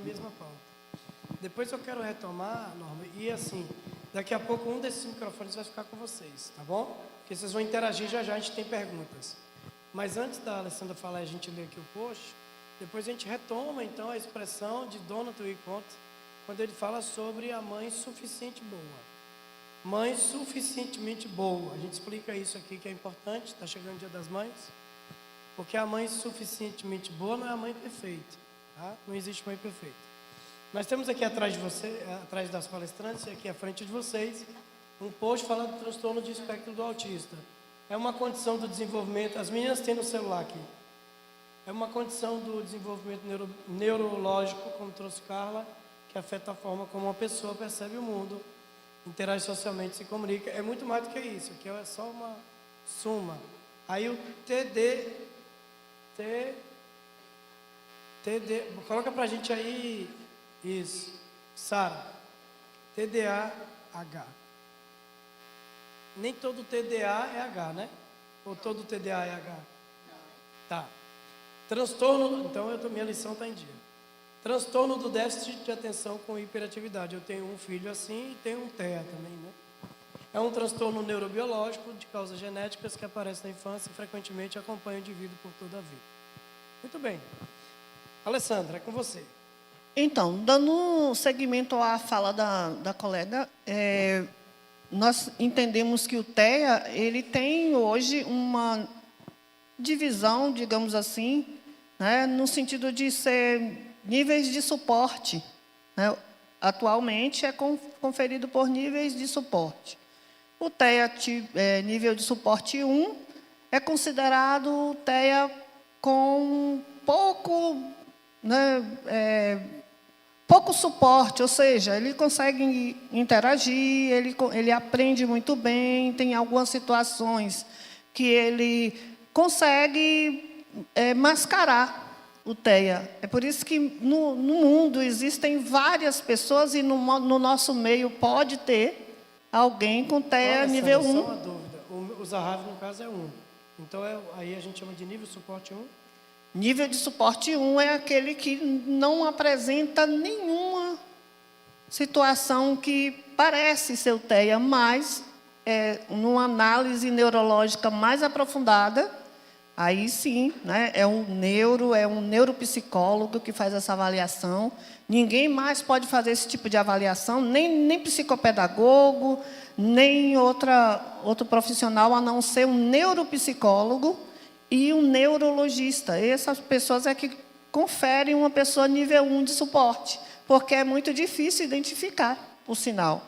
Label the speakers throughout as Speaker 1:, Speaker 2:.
Speaker 1: mesma pauta. Depois eu quero retomar, Norma, e assim, daqui a pouco um desses microfones vai ficar com vocês, tá bom? Porque vocês vão interagir já já, a gente tem perguntas. Mas antes da Alessandra falar e a gente ler aqui o post, depois a gente retoma, então, a expressão de Donald Winnicott, quando ele fala sobre a mãe suficiente boa. Mãe suficientemente boa. A gente explica isso aqui que é importante, está chegando o Dia das Mães. Porque a mãe suficientemente boa não é a mãe perfeita. Tá? Não existe mãe perfeita. Nós temos aqui atrás de você, atrás das palestrantes, e aqui à frente de vocês, um post falando do transtorno de espectro do autista. É uma condição do desenvolvimento, as meninas têm no celular aqui. É uma condição do desenvolvimento neurológico, como trouxe Carla, que afeta a forma como uma pessoa percebe o mundo, interage socialmente, se comunica. É muito mais do que isso, aqui é só uma suma. Aí o coloca pra gente aí, isso, Sara, TDAH. Nem todo TDA é H, né? Ou todo TDA é H? Não. Tá. Transtorno, então minha lição está em dia. Transtorno do déficit de atenção com hiperatividade. Eu tenho um filho assim e tenho um TEA também, né? É um transtorno neurobiológico de causas genéticas que aparece na infância e frequentemente acompanha o indivíduo por toda a vida. Muito bem. Alessandra, é com você.
Speaker 2: Então, dando seguimento à fala da colega, nós entendemos que o TEA, ele tem hoje uma divisão, digamos assim, né, no sentido de ser níveis de suporte. Né? Atualmente é conferido por níveis de suporte. O TEA nível de suporte 1 é considerado TEA com pouco, né, pouco suporte, ou seja, ele consegue interagir, ele aprende muito bem, tem algumas situações que ele consegue mascarar o TEA. É por isso que no mundo existem várias pessoas e no nosso meio pode ter alguém com TEA nível 1.
Speaker 1: Só uma dúvida. O Zahav, no caso, é 1. Então, aí a gente chama de nível de suporte 1?
Speaker 2: Nível de suporte 1 é aquele que não apresenta nenhuma situação que parece ser o TEA, mas, numa análise neurológica mais aprofundada, aí sim, né, é um neuropsicólogo que faz essa avaliação. Ninguém mais pode fazer esse tipo de avaliação, nem psicopedagogo, nem outro profissional, a não ser um neuropsicólogo e um neurologista. Essas pessoas é que conferem uma pessoa nível 1 de suporte, porque é muito difícil identificar o sinal.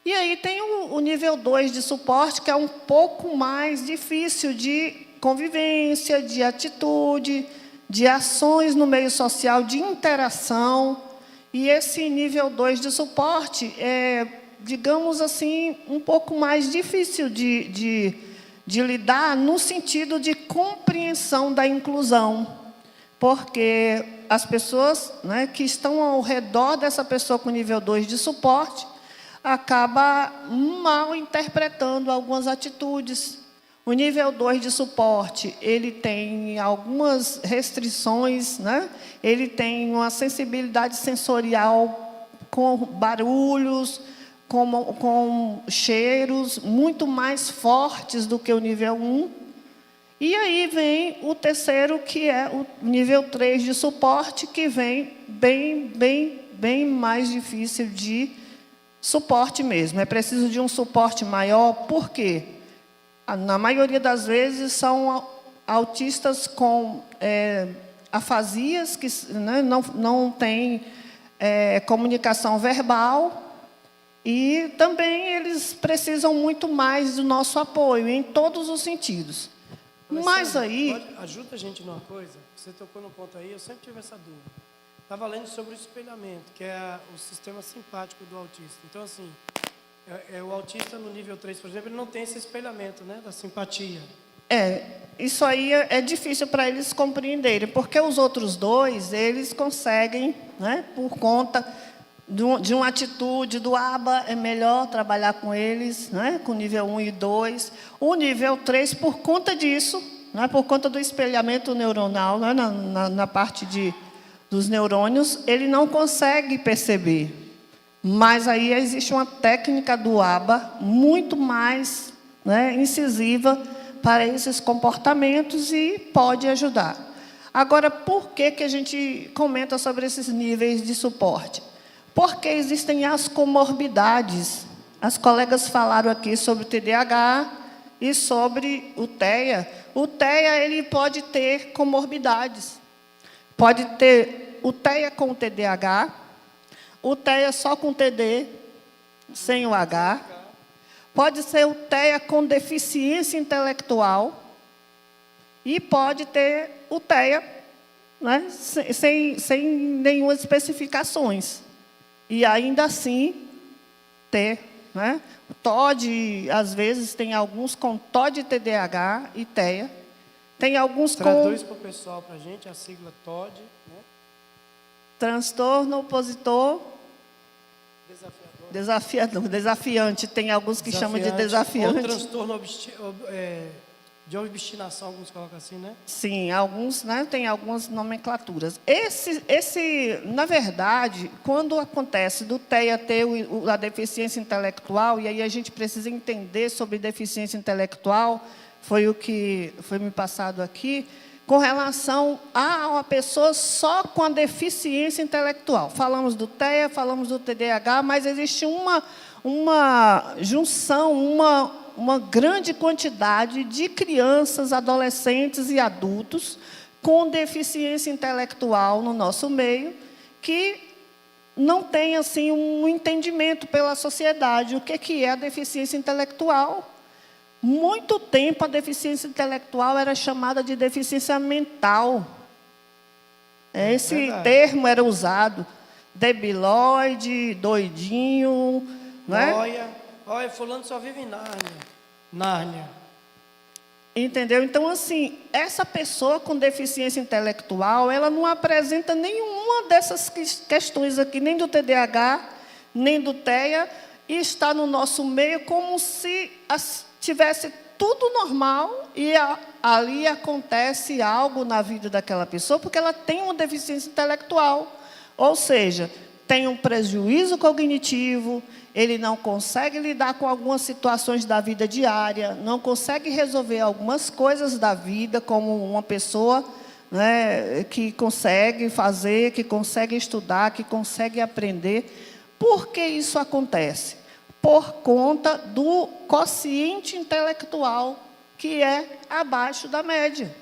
Speaker 2: E aí tem o nível 2 de suporte, que é um pouco mais difícil de convivência, de atitude, de ações no meio social, de interação. E esse nível 2 de suporte é, digamos assim, um pouco mais difícil de lidar no sentido de compreensão da inclusão, porque as pessoas, né, que estão ao redor dessa pessoa com nível 2 de suporte acabam mal interpretando algumas atitudes. O nível 2 de suporte, ele tem algumas restrições, né? Ele tem uma sensibilidade sensorial com barulhos, com cheiros muito mais fortes do que o nível 1. E aí vem o terceiro, que é o nível 3 de suporte, que vem bem mais difícil de suporte mesmo. É preciso de um suporte maior, por quê? Na maioria das vezes, são autistas com afasias, que, né, não têm comunicação verbal, e também eles precisam muito mais do nosso apoio, em todos os sentidos. Mas aí...
Speaker 1: Ajuda a gente numa coisa, você tocou no ponto aí, eu sempre tive essa dúvida. Estava lendo sobre o espelhamento, que é o sistema simpático do autista. Então, assim, o autista no nível 3, por exemplo, ele não tem esse espelhamento, né, da simpatia.
Speaker 2: Isso aí é difícil para eles compreenderem, porque os outros dois, eles conseguem, né, por conta de uma atitude do ABA, é melhor trabalhar com eles, né, com nível 1 e 2. O nível 3, por conta disso, né, por conta do espelhamento neuronal, né, na parte dos neurônios, ele não consegue perceber. Mas aí existe uma técnica do ABA muito mais, né, incisiva para esses comportamentos e pode ajudar. Agora, por que a gente comenta sobre esses níveis de suporte? Porque existem as comorbidades. As colegas falaram aqui sobre o TDAH e sobre o TEA. O TEA ele pode ter comorbidades. Pode ter o TEA com o TDAH, o TEA só com TD, sem o H. Pode ser o TEA com deficiência intelectual. E pode ter o TEA, né, sem nenhuma especificações. E ainda assim ter, né? O TOD, às vezes, tem alguns com TOD, TDAH e TEA. Tem alguns
Speaker 1: Traduz para o pessoal, para a gente, a sigla TOD, né?
Speaker 2: Transtorno opositor
Speaker 1: Desafiador.
Speaker 2: desafiante. Tem alguns que chamam de desafiante.
Speaker 1: Ou transtorno de obstinação, alguns colocam assim, né?
Speaker 2: Sim, alguns, né, tem algumas nomenclaturas. Na verdade, quando acontece do TEA ter a deficiência intelectual, e aí a gente precisa entender sobre deficiência intelectual, foi o que foi me passado aqui, com relação a uma pessoa só com a deficiência intelectual. Falamos do TEA, falamos do TDAH, mas existe uma junção, uma grande quantidade de crianças, adolescentes e adultos com deficiência intelectual no nosso meio, que não tem assim, um entendimento pela sociedade. O que é a deficiência intelectual? Muito tempo a deficiência intelectual era chamada de deficiência mental. Esse termo era usado. Debilóide, doidinho. Né?
Speaker 1: Olha, fulano só vive em Nárnia.
Speaker 2: Entendeu? Então, assim, essa pessoa com deficiência intelectual, ela não apresenta nenhuma dessas questões aqui, nem do TDAH, nem do TEA, e está no nosso meio como se tivesse tudo normal e ali acontece algo na vida daquela pessoa, porque ela tem uma deficiência intelectual. Ou seja, tem um prejuízo cognitivo, ele não consegue lidar com algumas situações da vida diária, não consegue resolver algumas coisas da vida, como uma pessoa, né, que consegue fazer, que consegue estudar, que consegue aprender. Por que isso acontece? Por conta do quociente intelectual, que é abaixo da média.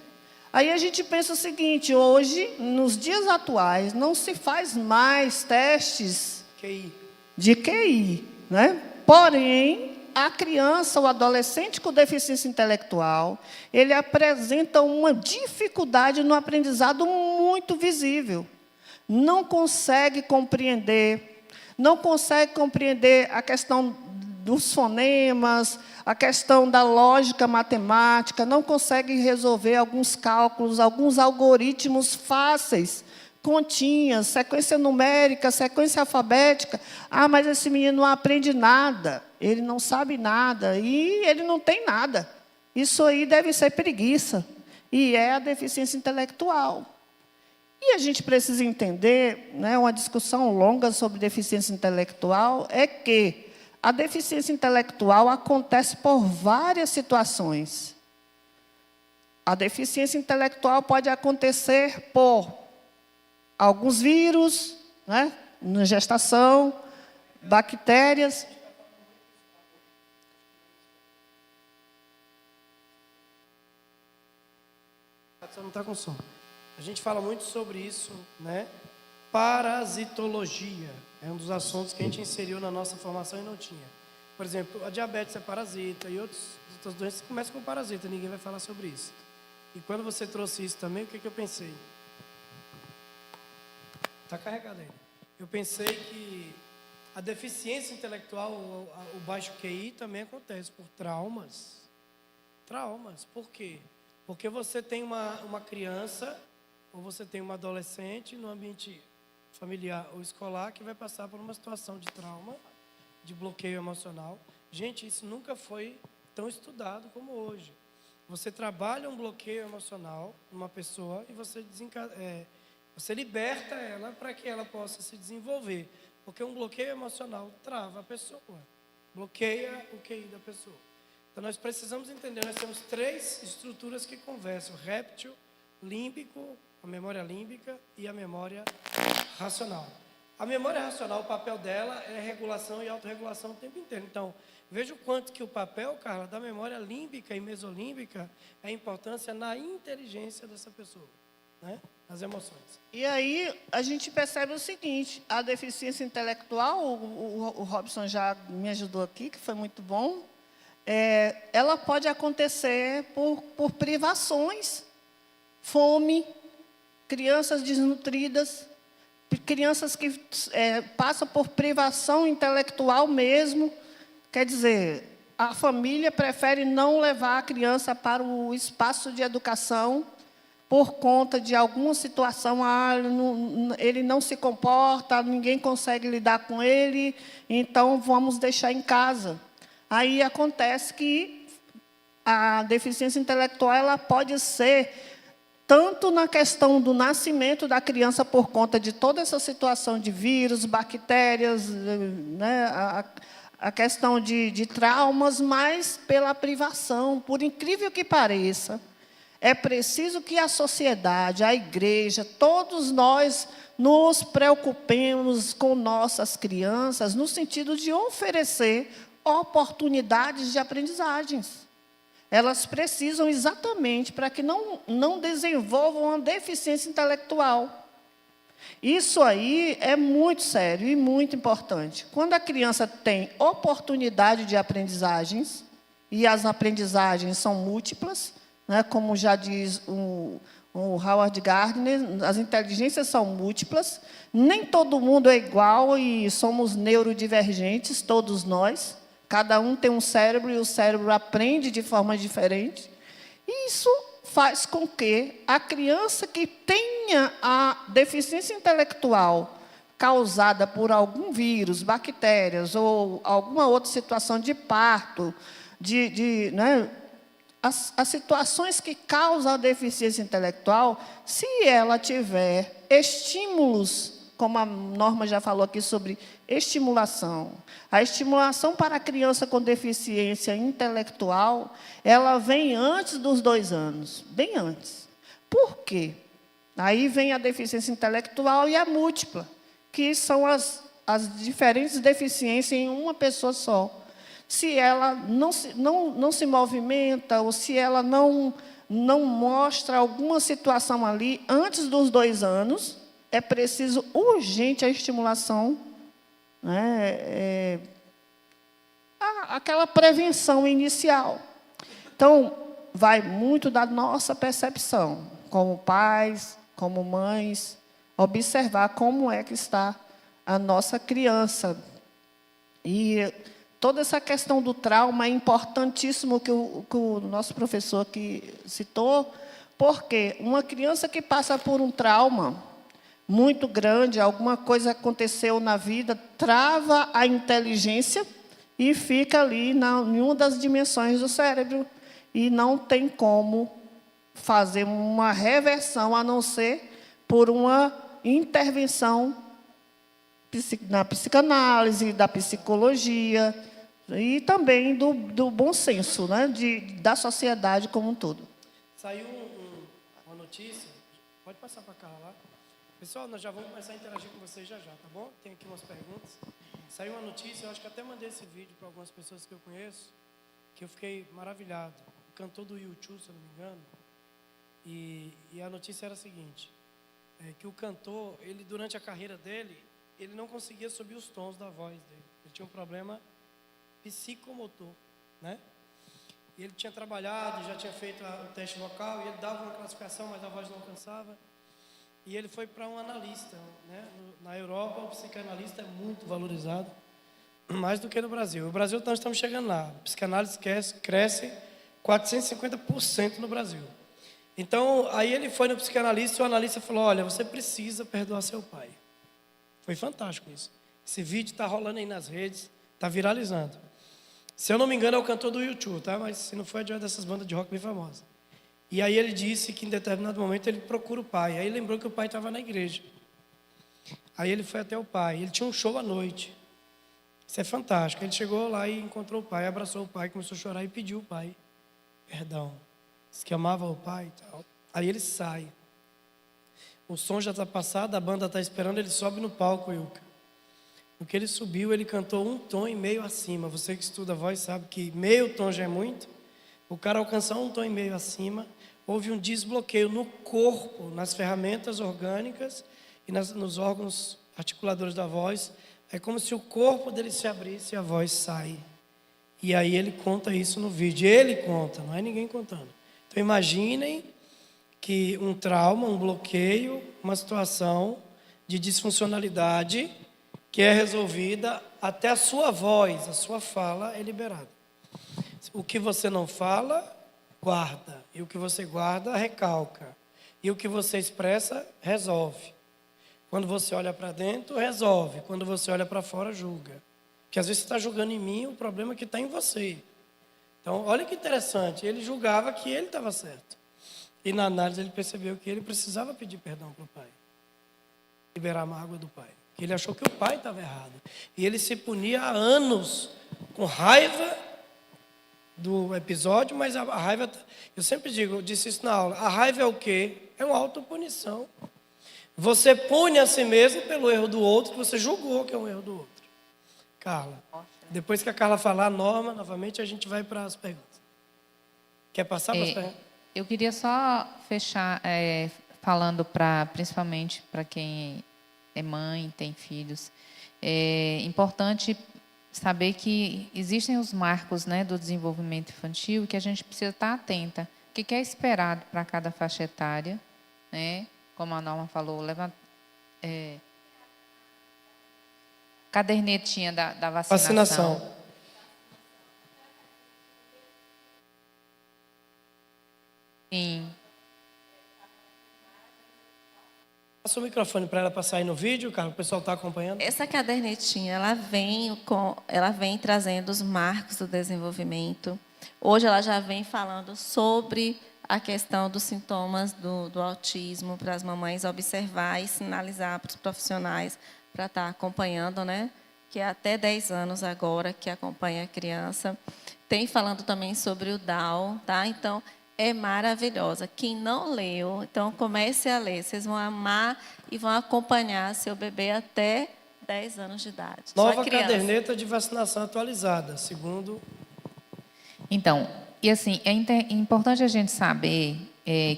Speaker 2: Aí a gente pensa o seguinte: hoje, nos dias atuais, não se faz mais testes de QI, né? Porém, a criança, o adolescente com deficiência intelectual, ele apresenta uma dificuldade no aprendizado muito visível. Não consegue compreender a questão dos fonemas, a questão da lógica matemática, não consegue resolver alguns cálculos, alguns algoritmos fáceis, continhas, sequência numérica, sequência alfabética. Ah, mas esse menino não aprende nada, ele não sabe nada e ele não tem nada. Isso aí deve ser preguiça, e é a deficiência intelectual. E a gente precisa entender, né, uma discussão longa sobre deficiência intelectual, é que a deficiência intelectual acontece por várias situações. A deficiência intelectual pode acontecer por alguns vírus, né, na gestação, bactérias.
Speaker 1: Você não está com som. A gente fala muito sobre isso, né? Parasitologia é um dos assuntos que a gente inseriu na nossa formação e não tinha. Por exemplo, a diabetes é parasita e outras doenças começam com parasita, ninguém vai falar sobre isso. E quando você trouxe isso também, o que eu pensei? Está carregado aí. Eu pensei que a deficiência intelectual, o baixo QI, também acontece por traumas. Traumas. Por quê? Porque você tem uma criança ou você tem uma adolescente no ambiente familiar ou escolar que vai passar por uma situação de trauma, de bloqueio emocional. Gente, isso nunca foi tão estudado como hoje. Você trabalha um bloqueio emocional numa pessoa e você Você liberta ela para que ela possa se desenvolver. Porque um bloqueio emocional trava a pessoa. Bloqueia o QI da pessoa. Então, nós precisamos entender, nós temos 3 estruturas que conversam. O réptil, límbico, a memória límbica e a memória racional. A memória racional, o papel dela é regulação e autorregulação o tempo inteiro. Então, veja o quanto que o papel, Carla, da memória límbica e mesolímbica é a importância na inteligência dessa pessoa, né? Nas emoções.
Speaker 2: E aí a gente percebe o seguinte, a deficiência intelectual, o Robson já me ajudou aqui, que foi muito bom, ela pode acontecer por privações, fome, crianças desnutridas, crianças que passam por privação intelectual mesmo. Quer dizer, a família prefere não levar a criança para o espaço de educação por conta de alguma situação, ele não se comporta, ninguém consegue lidar com ele, então vamos deixar em casa. Aí acontece que a deficiência intelectual ela pode ser tanto na questão do nascimento da criança por conta de toda essa situação de vírus, bactérias, né, a questão de traumas, mas pela privação, por incrível que pareça. É preciso que a sociedade, a igreja, todos nós nos preocupemos com nossas crianças no sentido de oferecer oportunidades de aprendizagens. Elas precisam exatamente para que não desenvolvam uma deficiência intelectual. Isso aí é muito sério e muito importante. Quando a criança tem oportunidade de aprendizagens, e as aprendizagens são múltiplas, né, como já diz o Howard Gardner, as inteligências são múltiplas, nem todo mundo é igual e somos neurodivergentes, todos nós. Cada um tem um cérebro e o cérebro aprende de forma diferente. E isso faz com que a criança que tenha a deficiência intelectual causada por algum vírus, bactérias ou alguma outra situação de parto, né, as situações que causam a deficiência intelectual, se ela tiver estímulos, como a Norma já falou aqui sobre estimulação, a estimulação para a criança com deficiência intelectual, ela vem antes dos 2 anos, bem antes. Por quê? Aí vem a deficiência intelectual e a múltipla, que são as diferentes deficiências em uma pessoa só. Se ela não se movimenta, ou se ela não mostra alguma situação ali antes dos 2 anos, é preciso urgente a estimulação, né, aquela prevenção inicial. Então, vai muito da nossa percepção, como pais, como mães, observar como é que está a nossa criança. E toda essa questão do trauma é importantíssimo que o nosso professor aqui citou, porque uma criança que passa por um trauma muito grande, alguma coisa aconteceu na vida, trava a inteligência e fica ali em uma das dimensões do cérebro e não tem como fazer uma reversão, a não ser por uma intervenção na psicanálise, da psicologia e também do bom senso, né, da sociedade como um todo.
Speaker 1: Saiu uma notícia, pode passar para cá lá. Pessoal, nós já vamos começar a interagir com vocês já, tá bom? Tem aqui umas perguntas. Saiu uma notícia, eu acho que até mandei esse vídeo para algumas pessoas que eu conheço, que eu fiquei maravilhado. O cantor do YouTube, se eu não me engano, e a notícia era a seguinte, que o cantor, ele durante a carreira dele, ele não conseguia subir os tons da voz dele. Ele tinha um problema psicomotor, né? E ele tinha trabalhado, já tinha feito o teste vocal, e ele dava uma classificação, mas a voz não alcançava. E ele foi para um analista, né? Na Europa, o psicanalista é muito valorizado, mais do que no Brasil. No Brasil, nós estamos chegando lá. A psicanálise cresce 450% no Brasil. Então, aí ele foi no psicanalista e o analista falou, olha, você precisa perdoar seu pai. Foi fantástico isso. Esse vídeo está rolando aí nas redes, está viralizando. Se eu não me engano, é o cantor do YouTube, tá? Mas se não for, é de uma dessas bandas de rock bem famosas. E aí ele disse que em determinado momento ele procura o pai. Aí lembrou que o pai estava na igreja. Aí ele foi até o pai. Ele tinha um show à noite. Isso é fantástico. Ele chegou lá e encontrou o pai, abraçou o pai, começou a chorar e pediu o pai perdão. Disse que amava o pai e tal. Aí ele sai. O som já está passado, a banda está esperando, ele sobe no palco, Ilka. No que ele subiu, ele cantou um tom e meio acima. Você que estuda voz sabe que meio tom já é muito. O cara alcançar um tom e meio acima, houve um desbloqueio no corpo, nas ferramentas orgânicas e nos órgãos articuladores da voz. É como se o corpo dele se abrisse e a voz sai. E aí ele conta isso no vídeo. Ele conta, não é ninguém contando. Então imaginem que um trauma, um bloqueio, uma situação de disfuncionalidade que é resolvida, até a sua voz, a sua fala é liberada. O que você não fala, guarda. E o que você guarda, recalca. E o que você expressa, resolve. Quando você olha para dentro, resolve. Quando você olha para fora, julga. Porque às vezes você está julgando em mim, o problema é que está em você. Então, olha que interessante. Ele julgava que ele estava certo. E na análise ele percebeu que ele precisava pedir perdão para o pai. Liberar a mágoa do pai. Que ele achou que o pai estava errado. E ele se punia há anos, com raiva do episódio, mas a raiva... Eu sempre digo, eu disse isso na aula, a raiva é o quê? É uma autopunição. Você pune a si mesmo pelo erro do outro, que você julgou que é um erro do outro. Carla, depois que a Carla falar a norma, novamente a gente vai para as perguntas. Quer passar para as perguntas?
Speaker 3: Eu queria só fechar falando principalmente para quem é mãe, tem filhos. É importante saber que existem os marcos, né, do desenvolvimento infantil que a gente precisa estar atenta. O que é esperado para cada faixa etária, né? Como a Norma falou, cadernetinha da vacinação. Sim.
Speaker 1: Passa o microfone para ela passar aí no vídeo, Carla, o pessoal está acompanhando.
Speaker 4: Essa cadernetinha, ela vem trazendo os marcos do desenvolvimento. Hoje ela já vem falando sobre a questão dos sintomas do autismo, para as mamães observar e sinalizar para os profissionais para estar acompanhando, né? Que é até 10 anos agora que acompanha a criança. Tem falando também sobre o Down, tá? Então, é maravilhosa. Quem não leu, então comece a ler. Vocês vão amar e vão acompanhar seu bebê até 10 anos de idade.
Speaker 1: Nova caderneta de vacinação atualizada, segundo...
Speaker 3: Então, e assim, é importante a gente saber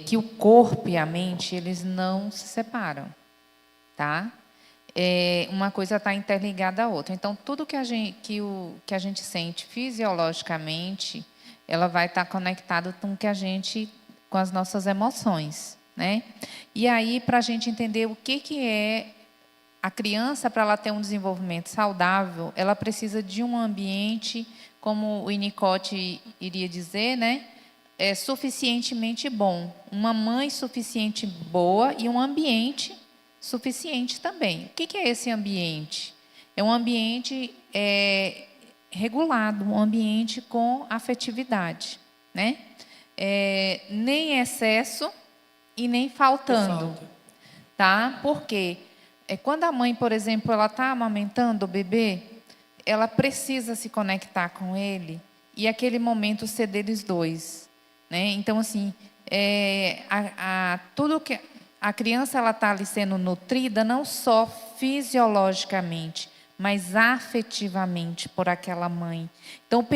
Speaker 3: que o corpo e a mente, eles não se separam, tá? Uma coisa está interligada à outra. Então, tudo que a gente sente fisiologicamente, ela vai estar conectada com as nossas emoções, né? E aí, para a gente entender o que é a criança, para ela ter um desenvolvimento saudável, ela precisa de um ambiente, como o Winnicott iria dizer, né? Suficientemente bom. Uma mãe suficiente boa e um ambiente suficiente também. O que é esse ambiente? É um ambiente regulado, um ambiente com afetividade, né? Nem excesso e nem faltando, tá? Porque quando a mãe, por exemplo, ela está amamentando o bebê, ela precisa se conectar com ele e aquele momento ser deles dois, né? Então, assim, tudo que a criança ela está ali sendo nutrida não só fisiologicamente, mas afetivamente por aquela mãe. Então,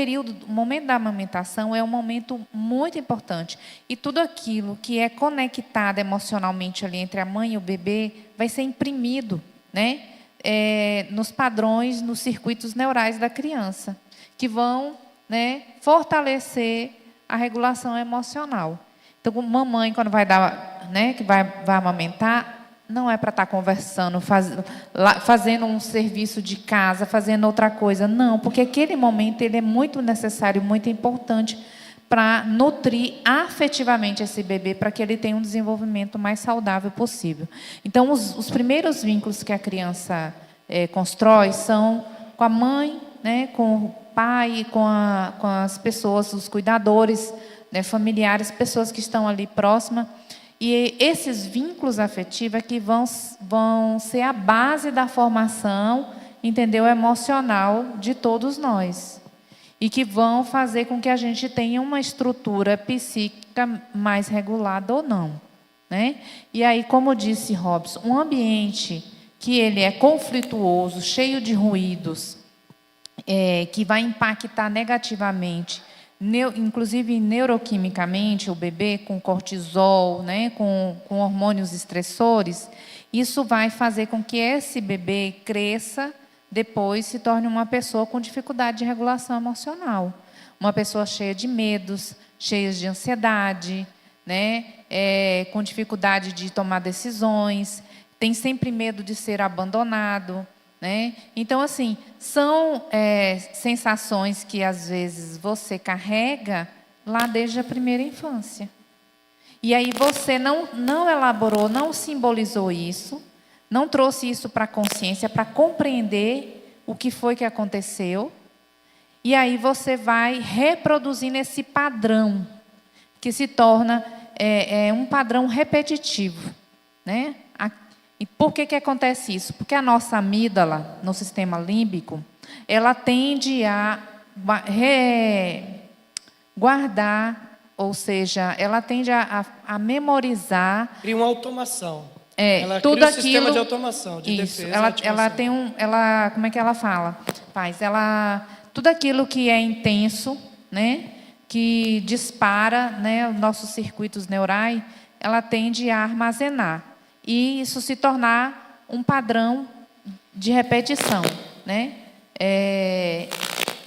Speaker 3: o momento da amamentação é um momento muito importante. E tudo aquilo que é conectado emocionalmente ali entre a mãe e o bebê vai ser imprimido, né? Nos padrões, nos circuitos neurais da criança, que vão, né, fortalecer a regulação emocional. Então, mamãe, quando vai dar, né, que vai amamentar, não é para estar conversando, fazendo um serviço de casa, fazendo outra coisa. Não, porque aquele momento ele é muito necessário, muito importante para nutrir afetivamente esse bebê, para que ele tenha um desenvolvimento mais saudável possível. Então, os primeiros vínculos que a criança constrói são com a mãe, né, com o pai, com as pessoas, os cuidadores, né, familiares, pessoas que estão ali próximas. E esses vínculos afetivos é que vão ser a base da formação, entendeu, emocional de todos nós. E que vão fazer com que a gente tenha uma estrutura psíquica mais regulada ou não, né? E aí, como disse Robson, um ambiente que ele é conflituoso, cheio de ruídos, que vai impactar negativamente, inclusive neuroquimicamente, o bebê com cortisol, né, com hormônios estressores, isso vai fazer com que esse bebê cresça, depois se torne uma pessoa com dificuldade de regulação emocional, uma pessoa cheia de medos, cheia de ansiedade, né, com dificuldade de tomar decisões, tem sempre medo de ser abandonado, né? Então, assim, são sensações que, às vezes, você carrega lá desde a primeira infância. E aí você não elaborou, não simbolizou isso, não trouxe isso para a consciência, para compreender o que foi que aconteceu. E aí você vai reproduzindo esse padrão, que se torna um padrão repetitivo, né? E por que acontece isso? Porque a nossa amígdala, no sistema límbico, ela tende a guardar, ou seja, ela tende a memorizar.
Speaker 1: Cria uma automação. Ela
Speaker 3: Tudo
Speaker 1: cria um
Speaker 3: aquilo,
Speaker 1: sistema de automação, de
Speaker 3: isso,
Speaker 1: defesa.
Speaker 3: ela tem como é que ela fala? Tudo aquilo que é intenso, né, que dispara, né, os nossos circuitos neurais, ela tende a armazenar. E isso se tornar um padrão de repetição, né?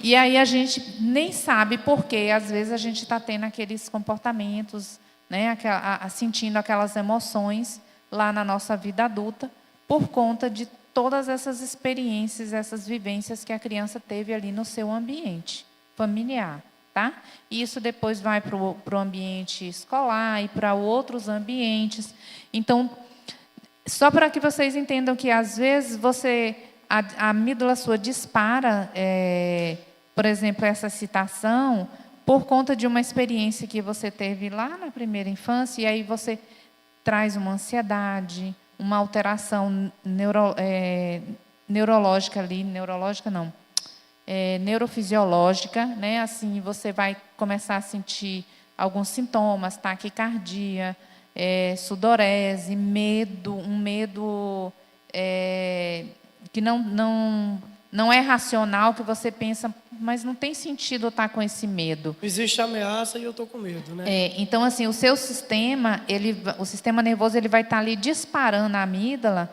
Speaker 3: E aí a gente nem sabe por que, às vezes, a gente está tendo aqueles comportamentos, né? Sentindo aquelas emoções lá na nossa vida adulta, por conta de todas essas experiências, essas vivências que a criança teve ali no seu ambiente familiar. Tá? E isso depois vai para o ambiente escolar e para outros ambientes. Então, só para que vocês entendam que, às vezes, a amígdala sua dispara, por exemplo, essa excitação, por conta de uma experiência que você teve lá na primeira infância, e aí você traz uma ansiedade, uma alteração neurológica ali, neurofisiológica, né? Assim, você vai começar a sentir alguns sintomas, taquicardia, sudorese, medo, um medo que não é racional, que você pensa, mas não tem sentido eu estar com esse medo.
Speaker 1: Existe ameaça e eu estou com medo, né?
Speaker 3: Então, assim, o seu sistema, o sistema nervoso, ele vai estar ali disparando a amígdala,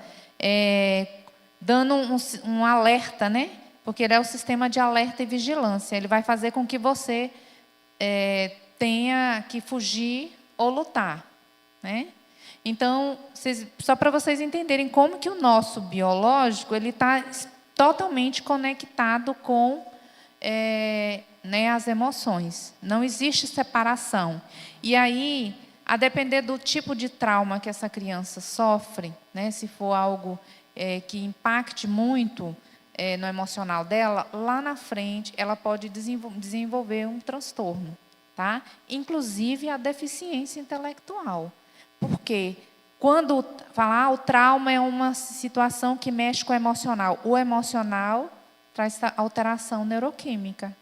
Speaker 3: dando um alerta, né? Porque ele é o sistema de alerta e vigilância. Ele vai fazer com que você tenha que fugir ou lutar, né? Então, só para vocês entenderem como que o nosso biológico ele está totalmente conectado com né, as emoções. Não existe separação. E aí, a depender do tipo de trauma que essa criança sofre, né, se for algo que impacte muito no emocional dela, lá na frente ela pode desenvolver um transtorno, tá? Inclusive a deficiência intelectual. Porque quando falar o trauma é uma situação que mexe com o emocional traz alteração neuroquímica,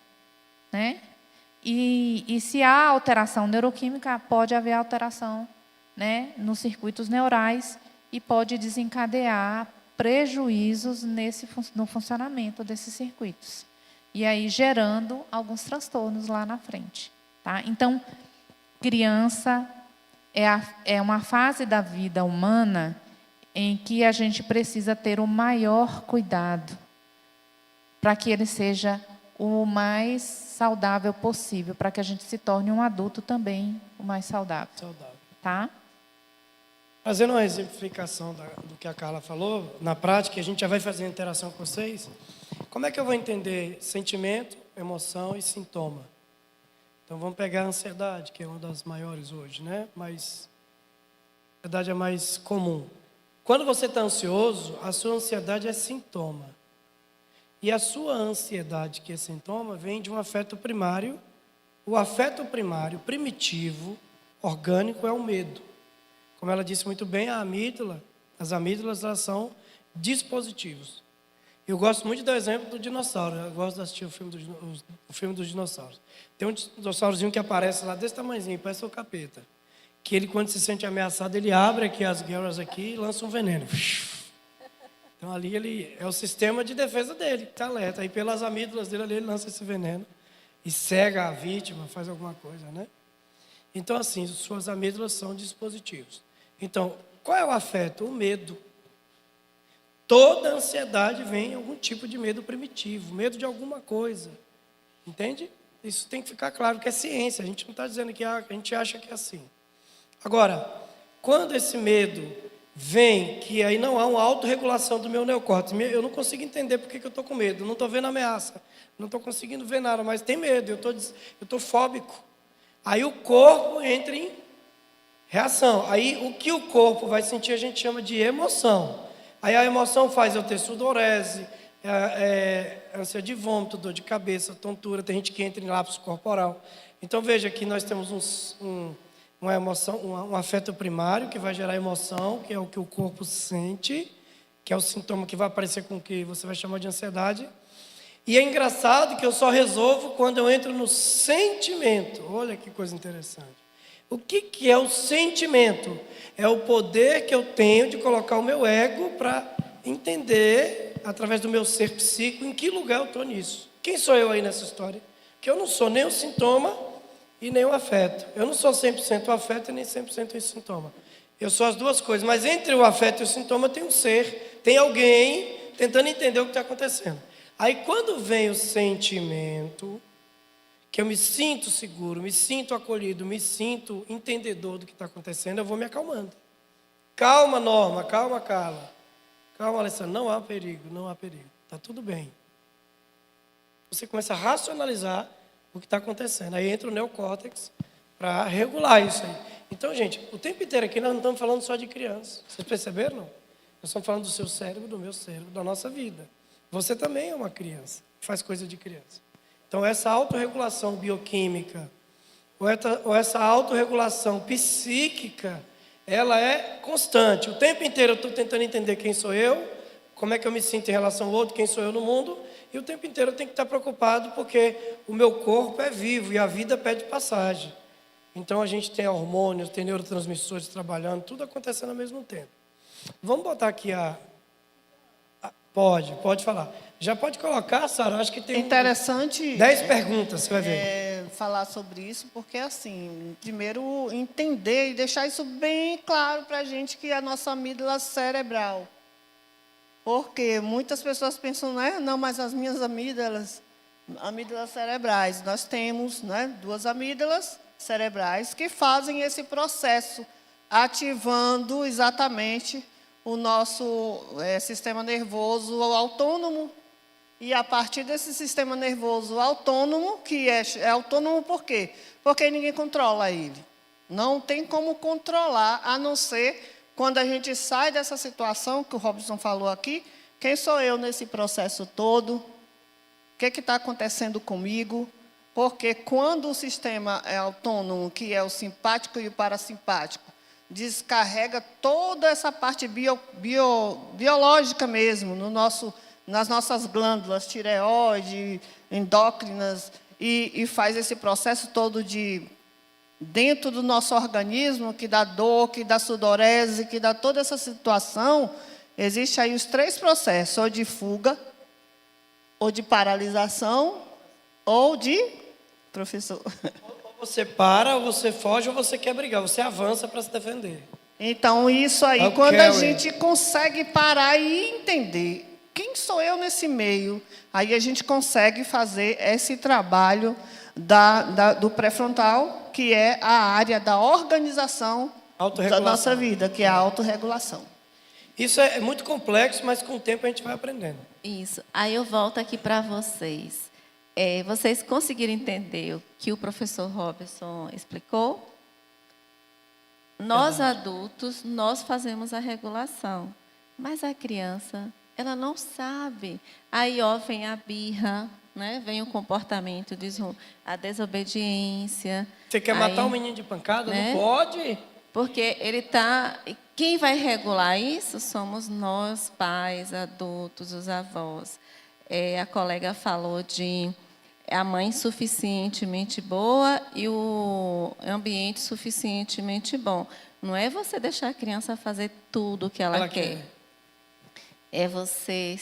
Speaker 3: né? E se há alteração neuroquímica, pode haver alteração, né, nos circuitos neurais e pode desencadear prejuízos no funcionamento desses circuitos. E aí gerando alguns transtornos lá na frente, tá? Então, criança é uma fase da vida humana em que a gente precisa ter o maior cuidado para que ele seja o mais saudável possível, para que a gente se torne um adulto também o mais saudável. Tá?
Speaker 1: Fazendo uma exemplificação do que a Carla falou, na prática, a gente já vai fazer a interação com vocês. Como é que eu vou entender sentimento, emoção e sintoma? Então, vamos pegar a ansiedade, que é uma das maiores hoje, né? Mas a ansiedade é mais comum. Quando você está ansioso, a sua ansiedade é sintoma. E a sua ansiedade, que é sintoma, vem de um afeto primário O afeto primário, primitivo, orgânico, é o medo. Como ela disse muito bem, as amígdalas, elas são dispositivos. Eu gosto muito do exemplo do dinossauro. Eu gosto de assistir o filme dos dinossauros. Tem um dinossaurozinho que aparece lá desse tamanhozinho, parece o capeta. Que ele, quando se sente ameaçado, ele abre aqui as guerras aqui e lança um veneno. Então ali ele é o sistema de defesa dele, que está alerta. Aí pelas amígdalas dele ali, ele lança esse veneno e cega a vítima, faz alguma coisa, né? Então assim, suas amígdalas são dispositivos. Então, qual é o afeto? O medo. Toda ansiedade vem em algum tipo de medo primitivo, medo de alguma coisa. Entende? Isso tem que ficar claro que é ciência. A gente não está dizendo que a gente acha que é assim. Agora, quando esse medo vem, que aí não há uma autorregulação do meu neocórtex, eu não consigo entender por que eu estou com medo, eu não estou vendo ameaça, não estou conseguindo ver nada, mas tem medo, eu estou fóbico. Aí o corpo entra em reação. Aí o que o corpo vai sentir a gente chama de emoção. Aí a emoção faz eu ter sudorese, ânsia de vômito, dor de cabeça, tontura, tem gente que entra em lapso corporal. Então veja que nós temos uma emoção, um afeto primário que vai gerar emoção, que é o que o corpo sente, que é o sintoma que vai aparecer com o que você vai chamar de ansiedade. E é engraçado que eu só resolvo quando eu entro no sentimento. Olha que coisa interessante. O que é o sentimento? É o poder que eu tenho de colocar o meu ego para entender, através do meu ser psíquico, em que lugar eu estou nisso. Quem sou eu aí nessa história? Que eu não sou nem o sintoma e nem o afeto. Eu não sou 100% o afeto e nem 100% o sintoma. Eu sou as duas coisas, mas entre o afeto e o sintoma tem um ser, tem alguém tentando entender o que está acontecendo. Aí quando vem o sentimento, que eu me sinto seguro, me sinto acolhido, me sinto entendedor do que está acontecendo, eu vou me acalmando. Calma, Norma, calma, Carla. Calma, Alessandra, não há perigo, não há perigo. Está tudo bem. Você começa a racionalizar o que está acontecendo. Aí entra o neocórtex para regular isso aí. Então, gente, o tempo inteiro aqui nós não estamos falando só de criança. Vocês perceberam, não? Nós estamos falando do seu cérebro, do meu cérebro, da nossa vida. Você também é uma criança, faz coisa de criança. Então, essa autorregulação bioquímica, ou essa autorregulação psíquica, ela é constante. O tempo inteiro eu estou tentando entender quem sou eu, como é que eu me sinto em relação ao outro, quem sou eu no mundo, e o tempo inteiro eu tenho que estar preocupado porque o meu corpo é vivo e a vida pede passagem. Então, a gente tem hormônios, tem neurotransmissores trabalhando, tudo acontecendo ao mesmo tempo. Vamos botar aqui Pode falar. Já pode colocar, Sara, acho que tem
Speaker 2: interessante
Speaker 1: 10 perguntas, você vai ver.
Speaker 2: Falar sobre isso, porque, assim, primeiro, entender e deixar isso bem claro para a gente que é a nossa amígdala cerebral. Porque muitas pessoas pensam, né? Não, mas as minhas amígdalas cerebrais. Nós temos, né, 2 amígdalas cerebrais que fazem esse processo, ativando exatamente o nosso sistema nervoso autônomo. E a partir desse sistema nervoso autônomo, que é autônomo por quê? Porque ninguém controla ele. Não tem como controlar, a não ser quando a gente sai dessa situação que o Robson falou aqui. Quem sou eu nesse processo todo? O que está acontecendo comigo? Porque quando o sistema é autônomo, que é o simpático e o parasimpático, descarrega toda essa parte biológica mesmo, nas nossas glândulas, tireoide, endócrinas, e faz esse processo todo dentro do nosso organismo, que dá dor, que dá sudorese, que dá toda essa situação. Existem aí os 3 processos, ou de fuga, ou de paralisação, ou de... Professor...
Speaker 1: Você para, ou você foge, ou você quer brigar. Você avança para se defender.
Speaker 2: Então, isso aí, quando a gente consegue parar e entender quem sou eu nesse meio, aí a gente consegue fazer esse trabalho do pré-frontal, que é a área da organização da nossa vida, que é a autorregulação.
Speaker 1: Isso é muito complexo, mas com o tempo a gente vai aprendendo.
Speaker 4: Isso. Aí eu volto aqui para vocês. Vocês conseguiram entender o que o professor Robson explicou? Nós, adultos, nós fazemos a regulação. Mas a criança, ela não sabe. Aí, vem a birra, né? Vem o comportamento, a desobediência.
Speaker 1: Você quer
Speaker 4: aí,
Speaker 1: matar um menino de pancada?
Speaker 4: né?
Speaker 1: Não pode.
Speaker 4: Porque ele está... Quem vai regular isso somos nós, pais, adultos, os avós. A colega falou de a mãe suficientemente boa e o ambiente suficientemente bom. Não é você deixar a criança fazer tudo o que ela quer. É você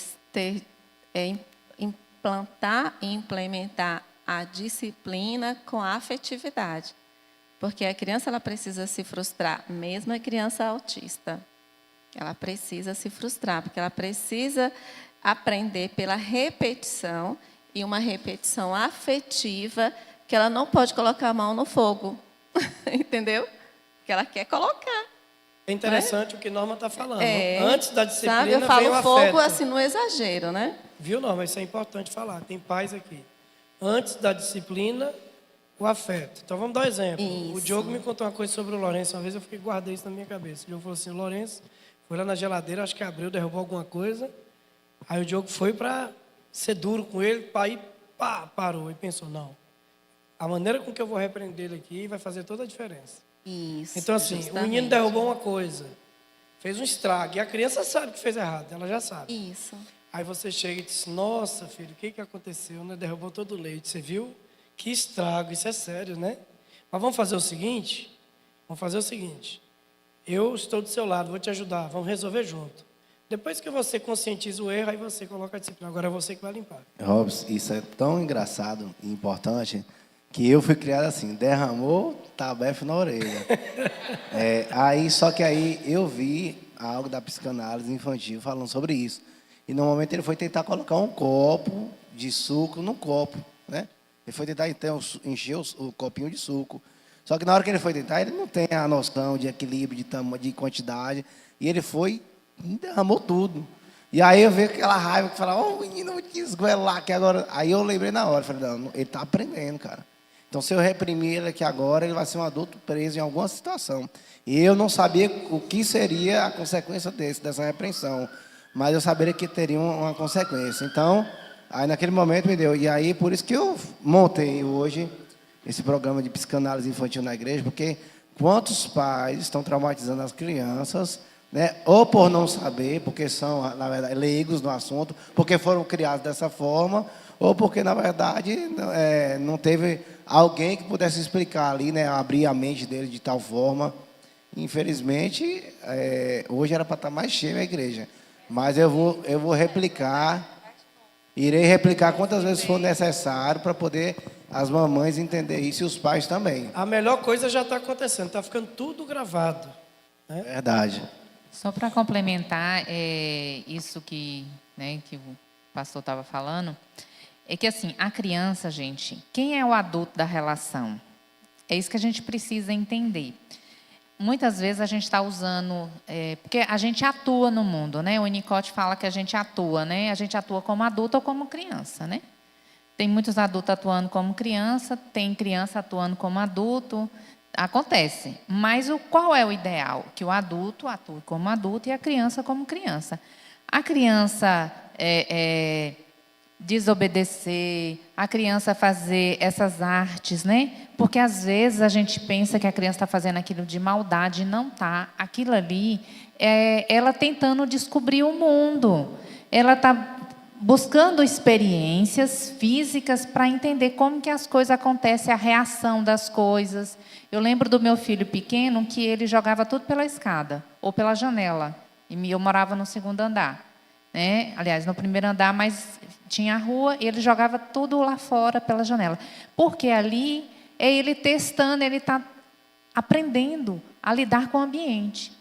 Speaker 4: implantar e implementar a disciplina com a afetividade. Porque a criança ela precisa se frustrar, mesmo a criança autista. Ela precisa se frustrar, porque ela precisa aprender pela repetição, e uma repetição afetiva, que ela não pode colocar a mão no fogo. Entendeu? Que ela quer colocar.
Speaker 1: É interessante o que Norma está falando.
Speaker 4: É,
Speaker 1: Antes da disciplina,
Speaker 4: sabe, eu
Speaker 1: vem
Speaker 4: falo
Speaker 1: o
Speaker 4: fogo
Speaker 1: afeto.
Speaker 4: assim no exagero, né?
Speaker 1: Viu, Norma? Isso é importante falar. Tem pais aqui. Antes da disciplina, o afeto. Então, vamos dar um exemplo.
Speaker 4: Isso.
Speaker 1: O Diogo me contou uma coisa sobre o Lourenço. Uma vez eu guardei isso na minha cabeça. O Diogo falou assim, o Lourenço foi lá na geladeira, acho que abriu, derrubou alguma coisa. Aí o Diogo foi para ser duro com ele, para ir, pá, parou. E pensou, não, a maneira com que eu vou repreender ele aqui vai fazer toda a diferença.
Speaker 4: Isso.
Speaker 1: Então, assim,
Speaker 4: justamente.
Speaker 1: o menino derrubou uma coisa, fez um estrago, e a criança sabe que fez errado, ela já sabe.
Speaker 4: Isso.
Speaker 1: Aí você chega e diz, nossa, filho, o que aconteceu, né? Derrubou todo o leite, você viu? Que estrago, isso é sério, né? Mas vamos fazer o seguinte, eu estou do seu lado, vou te ajudar, vamos resolver junto. Depois que você conscientiza o erro, aí você coloca a disciplina, agora é você que vai limpar.
Speaker 5: Robson, isso é tão engraçado e importante que eu fui criado assim, derramou tabefe na orelha. Só que aí eu vi algo da psicanálise infantil falando sobre isso. E no momento ele foi tentar colocar um copo de suco no copo, né? Ele foi tentar então encher o copinho de suco. Só que na hora que ele foi tentar, ele não tem a noção de equilíbrio, de tamanho, de quantidade. E ele foi e derramou tudo. E aí eu vi aquela raiva que falava, o menino, vou te esgoelar que agora... Aí eu lembrei na hora, falei, não, ele está aprendendo, cara. Então, se eu reprimir ele aqui agora, ele vai ser um adulto preso em alguma situação. E eu não sabia o que seria a consequência dessa repreensão. Mas eu saberia que teria uma consequência. Então, aí naquele momento me deu. E aí, por isso que eu montei hoje esse programa de psicanálise infantil na igreja, porque quantos pais estão traumatizando as crianças, né? Ou por não saber, porque são, na verdade, leigos no assunto, porque foram criados dessa forma, ou porque, na verdade, não teve alguém que pudesse explicar ali, né? Abrir a mente dele de tal forma. Infelizmente, hoje era para estar mais cheia a igreja. Mas eu vou replicar, irei replicar quantas vezes for necessário para poder as mamães entenderem isso e os pais também.
Speaker 1: A melhor coisa já está acontecendo, está ficando tudo gravado. Né?
Speaker 5: Verdade.
Speaker 3: Só para complementar isso que o pastor estava falando, é que assim, a criança, gente, quem é o adulto da relação? É isso que a gente precisa entender. Muitas vezes a gente está usando, porque a gente atua no mundo, né? O Winnicott fala que a gente atua, né? A gente atua como adulto ou como criança, né? Tem muitos adultos atuando como criança, tem criança atuando como adulto, acontece. Mas qual é o ideal? Que o adulto atue como adulto e a criança como criança. A criança desobedecer, a criança fazer essas artes, né? Porque às vezes a gente pensa que a criança está fazendo aquilo de maldade e não está. Aquilo ali é ela tentando descobrir o mundo. Ela está buscando experiências físicas para entender como que as coisas acontecem, a reação das coisas. Eu lembro do meu filho pequeno que ele jogava tudo pela escada ou pela janela. E eu morava no segundo andar. Né? Aliás, no primeiro andar, mas tinha a rua e ele jogava tudo lá fora pela janela. Porque ali é ele testando, ele está aprendendo a lidar com o ambiente.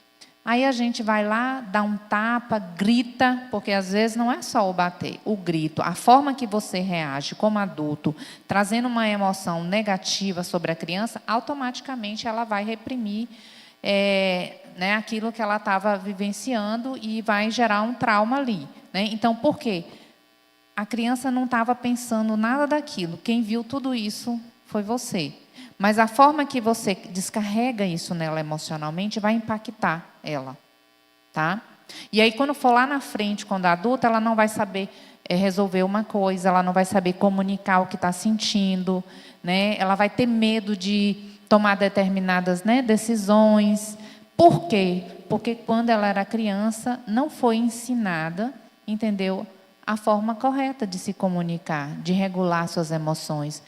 Speaker 3: Aí a gente vai lá, dá um tapa, grita, porque às vezes não é só o bater, o grito, a forma que você reage como adulto, trazendo uma emoção negativa sobre a criança, automaticamente ela vai reprimir aquilo que ela estava vivenciando e vai gerar um trauma ali. Né? Então, por quê? A criança não estava pensando nada daquilo. Quem viu tudo isso foi você. Mas a forma que você descarrega isso nela emocionalmente vai impactar ela. Tá? E aí, quando for lá na frente, quando adulta, ela não vai saber resolver uma coisa, ela não vai saber comunicar o que está sentindo, né? Ela vai ter medo de tomar determinadas, né, decisões. Por quê? Porque quando ela era criança, não foi ensinada, entendeu? A forma correta de se comunicar, de regular suas emoções.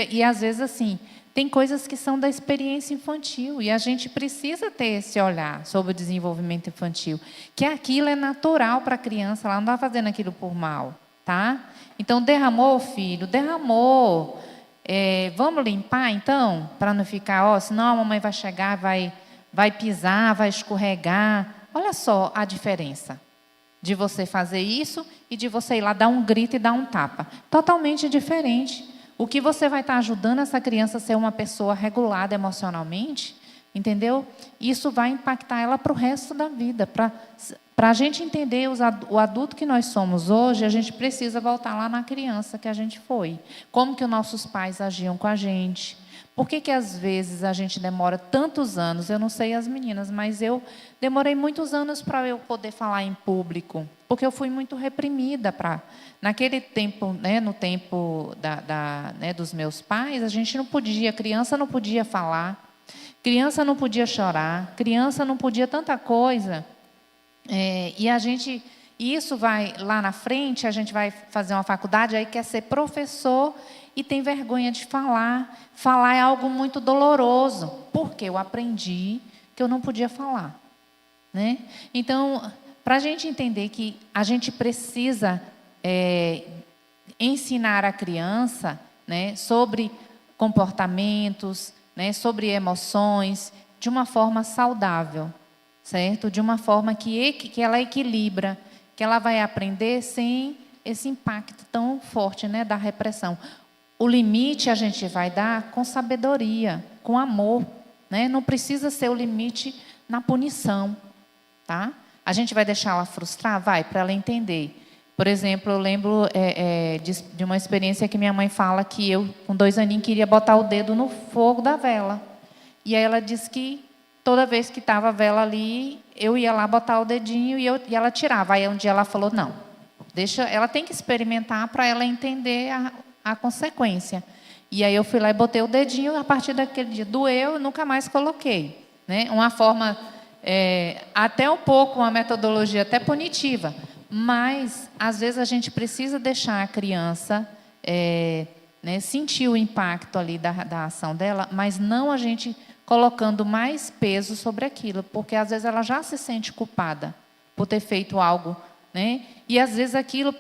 Speaker 3: E, às vezes, assim, tem coisas que são da experiência infantil, e a gente precisa ter esse olhar sobre o desenvolvimento infantil, que aquilo é natural para a criança, ela não está fazendo aquilo por mal, tá? Então, derramou, filho? Derramou. Vamos limpar, então? Para não ficar, senão a mamãe vai chegar, vai pisar, vai escorregar. Olha só a diferença de você fazer isso e de você ir lá dar um grito e dar um tapa. Totalmente diferente. O que você vai estar ajudando essa criança a ser uma pessoa regulada emocionalmente, entendeu? Isso vai impactar ela para o resto da vida. Para a gente entender o adulto que nós somos hoje, a gente precisa voltar lá na criança que a gente foi. Como que os nossos pais agiam com a gente. Por que às vezes a gente demora tantos anos? Eu não sei as meninas, mas eu demorei muitos anos para eu poder falar em público, porque eu fui muito reprimida. Naquele tempo, né, no tempo né, dos meus pais, a gente não podia, criança não podia falar, criança não podia chorar, criança não podia tanta coisa. E isso vai lá na frente, a gente vai fazer uma faculdade, aí quer ser professor e tem vergonha de falar. Falar é algo muito doloroso, porque eu aprendi que eu não podia falar, né? Então, para a gente entender que a gente precisa ensinar a criança, né, sobre comportamentos, né, sobre emoções, de uma forma saudável, certo? De uma forma que ela equilibra, que ela vai aprender sem esse impacto tão forte, né, da repressão. O limite a gente vai dar com sabedoria, com amor, né? Não precisa ser o limite na punição, tá? A gente vai deixar ela frustrar? Vai, para ela entender. Por exemplo, eu lembro de uma experiência que minha mãe fala que eu, com 2 aninhos, queria botar o dedo no fogo da vela. E aí ela disse que toda vez que estava a vela ali, eu ia lá botar o dedinho e ela tirava. Aí um dia ela falou, não, ela tem que experimentar para ela entender a consequência. E aí eu fui lá e botei o dedinho, a partir daquele dia doeu, eu nunca mais coloquei, né? Uma forma, até um pouco, uma metodologia até punitiva, mas às vezes a gente precisa deixar a criança né, sentir o impacto ali da ação dela, mas não a gente colocando mais peso sobre aquilo, porque às vezes ela já se sente culpada por ter feito algo, né? E às vezes aquilo,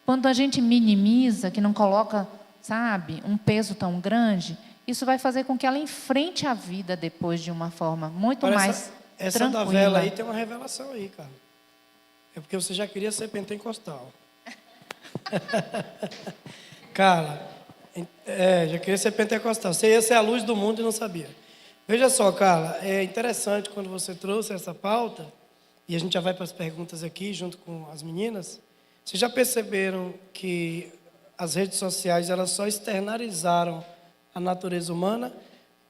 Speaker 3: quando a gente minimiza, que não coloca, sabe, um peso tão grande, isso vai fazer com que ela enfrente a vida depois de uma forma muito mais
Speaker 1: essa
Speaker 3: tranquila.
Speaker 1: Da vela aí tem uma revelação aí, cara. É porque você já queria ser pentecostal. Cara, já queria ser pentecostal. Você ia ser a luz do mundo e não sabia. Veja só, Carla, é interessante quando você trouxe essa pauta, e a gente já vai para as perguntas aqui, junto com as meninas. Vocês já perceberam que as redes sociais, elas só externalizaram a natureza humana?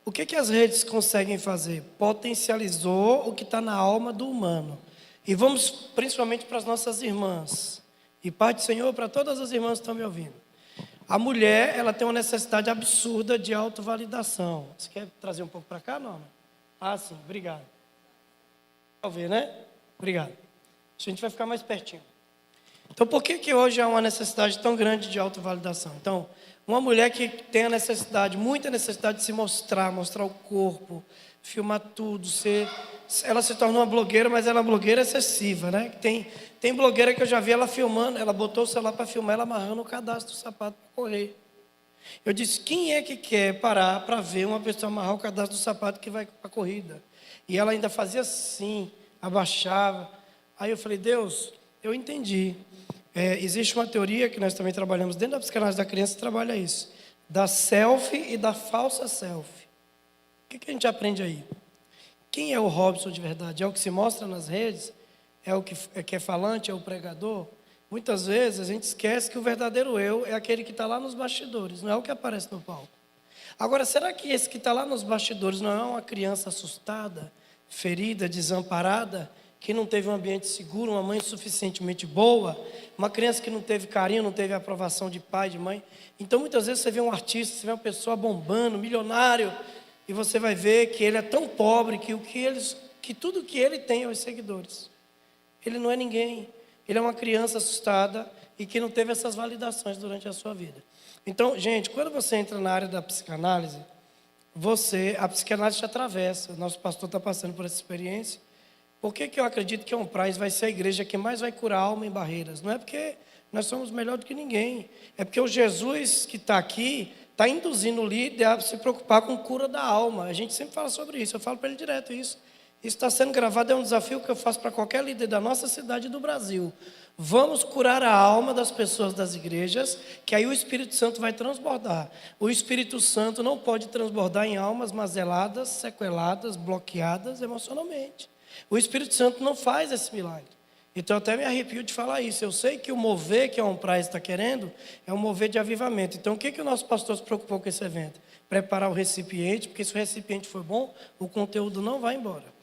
Speaker 1: O que as redes conseguem fazer? Potencializou o que está na alma do humano. E vamos principalmente para as nossas irmãs. E Pai do Senhor, para todas as irmãs que estão me ouvindo. A mulher, ela tem uma necessidade absurda de autovalidação. Você quer trazer um pouco para cá, Norma? Ah, sim, obrigado. Talvez, né? Obrigado. A gente vai ficar mais pertinho. Então, por que hoje há uma necessidade tão grande de autovalidação? Então, uma mulher que tem a necessidade, muita necessidade de se mostrar o corpo, filmar tudo, ela se torna uma blogueira, mas ela é uma blogueira excessiva, né? Tem blogueira que eu já vi ela filmando, ela botou o celular para filmar, ela amarrando o cadastro do sapato para correr. Eu disse, quem é que quer parar para ver uma pessoa amarrar o cadastro do sapato que vai para a corrida? E ela ainda fazia assim, abaixava. Aí eu falei, Deus, eu entendi. Existe uma teoria que nós também trabalhamos dentro da psicanálise da criança, trabalha isso, da selfie e da falsa selfie. O que a gente aprende aí? Quem é o Robson de verdade? É o que se mostra nas redes? É o que é falante? É o pregador? Muitas vezes a gente esquece que o verdadeiro eu é aquele que está lá nos bastidores, não é o que aparece no palco. Agora, será que esse que está lá nos bastidores não é uma criança assustada, ferida, desamparada, que não teve um ambiente seguro, uma mãe suficientemente boa, uma criança que não teve carinho, não teve aprovação de pai, de mãe. Então, muitas vezes, você vê um artista, você vê uma pessoa bombando, milionário, e você vai ver que ele é tão pobre que tudo que ele tem é os seguidores. Ele não é ninguém. Ele é uma criança assustada e que não teve essas validações durante a sua vida. Então, gente, quando você entra na área da psicanálise, a psicanálise te atravessa. O nosso pastor está passando por essa experiência. Por que eu acredito que a Onpraz vai ser a igreja que mais vai curar a alma em Barreiras? Não é porque nós somos melhor do que ninguém. É porque o Jesus que está aqui está induzindo o líder a se preocupar com cura da alma. A gente sempre fala sobre isso. Eu falo para ele direto isso. Isso está sendo gravado, é um desafio que eu faço para qualquer líder da nossa cidade e do Brasil. Vamos curar a alma das pessoas das igrejas, que aí o Espírito Santo vai transbordar. O Espírito Santo não pode transbordar em almas mazeladas, sequeladas, bloqueadas emocionalmente. O Espírito Santo não faz esse milagre. Então eu até me arrepio de falar isso. Eu sei que o mover que a Onpraz está querendo é um mover de avivamento. Então o que o nosso pastor se preocupou com esse evento? Preparar o recipiente, porque se o recipiente for bom, o conteúdo não vai embora.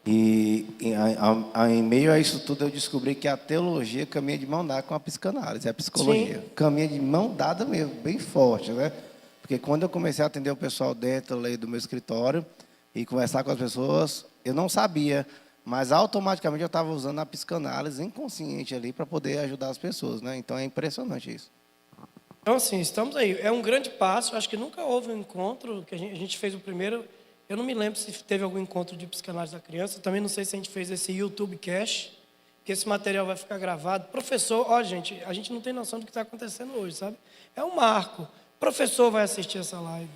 Speaker 5: Em meio a isso tudo, eu descobri que a teologia caminha de mão dada com a psicanálise, a psicologia. Sim. Caminha de mão dada mesmo, bem forte, né? Porque quando eu comecei a atender o pessoal dentro ali do meu escritório e conversar com as pessoas, eu não sabia, mas automaticamente eu estava usando a psicanálise inconsciente ali para poder ajudar as pessoas, né? Então é impressionante isso.
Speaker 1: Então, assim, estamos aí. É um grande passo. Acho que nunca houve um encontro, que a gente fez o primeiro. Eu não me lembro se teve algum encontro de psicanálise da criança. Também não sei se a gente fez esse YouTube Cash, que esse material vai ficar gravado. Professor, ó, gente, a gente não tem noção do que está acontecendo hoje, sabe? É um marco. Professor vai assistir essa live.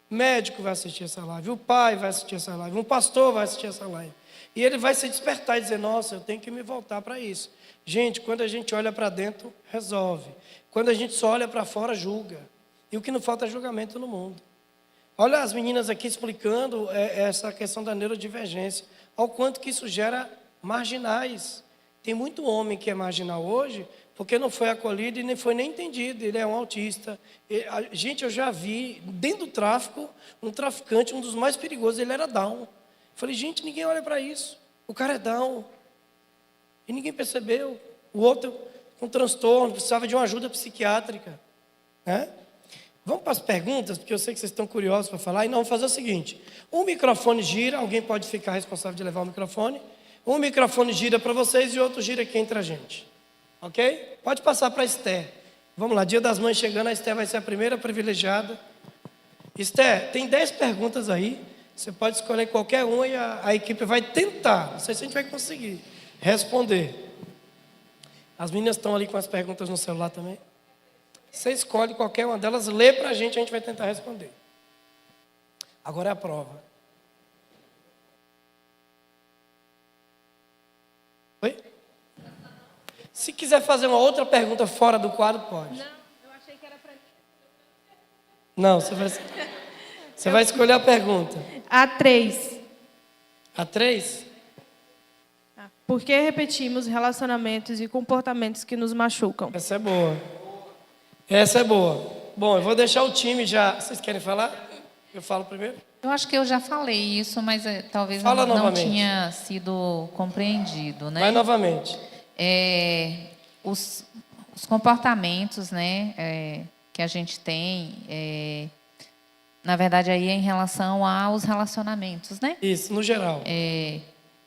Speaker 1: Médico vai assistir essa live. O pai vai assistir essa live. Um pastor vai assistir essa live. E ele vai se despertar e dizer, nossa, eu tenho que me voltar para isso. Gente, quando a gente olha para dentro, resolve. Quando a gente só olha para fora, julga. E o que não falta é julgamento no mundo. Olha as meninas aqui explicando essa questão da neurodivergência. Ao quanto que isso gera marginais. Tem muito homem que é marginal hoje porque não foi acolhido e nem foi nem entendido. Ele é um autista. Gente, eu já vi, dentro do tráfico, um traficante, um dos mais perigosos, ele era Down. Falei, gente, ninguém olha para isso. O cara é Down. E ninguém percebeu. O outro com transtorno, precisava de uma ajuda psiquiátrica. Né? Vamos para as perguntas, porque eu sei que vocês estão curiosos para falar. E não, vamos fazer o seguinte. Um microfone gira, alguém pode ficar responsável de levar o microfone. Um microfone gira para vocês e o outro gira aqui entre a gente. Ok? Pode passar para a Esther. Vamos lá, Dia das Mães chegando, a Esther vai ser a primeira privilegiada. Esther, tem 10 perguntas aí. Você pode escolher qualquer uma e a equipe vai tentar. Não sei se a gente vai conseguir responder. As meninas estão ali com as perguntas no celular também. Você escolhe qualquer uma delas, lê para a gente vai tentar responder. Agora é a prova. Oi? Se quiser fazer uma outra pergunta fora do quadro, pode.
Speaker 6: Não, eu achei que era para mim.
Speaker 1: Não, você vai escolher a pergunta.
Speaker 6: A 3.
Speaker 1: A 3?
Speaker 6: Por que repetimos relacionamentos e comportamentos que nos machucam?
Speaker 1: Essa é boa. Essa é boa. Bom, eu vou deixar o time já. Vocês querem falar? Eu falo primeiro?
Speaker 3: Eu acho que eu já falei isso, mas talvez não tinha sido compreendido, né?
Speaker 1: Vai novamente.
Speaker 3: Os comportamentos, né, que a gente tem, na verdade, aí é em relação aos relacionamentos, né?
Speaker 1: Isso, no geral.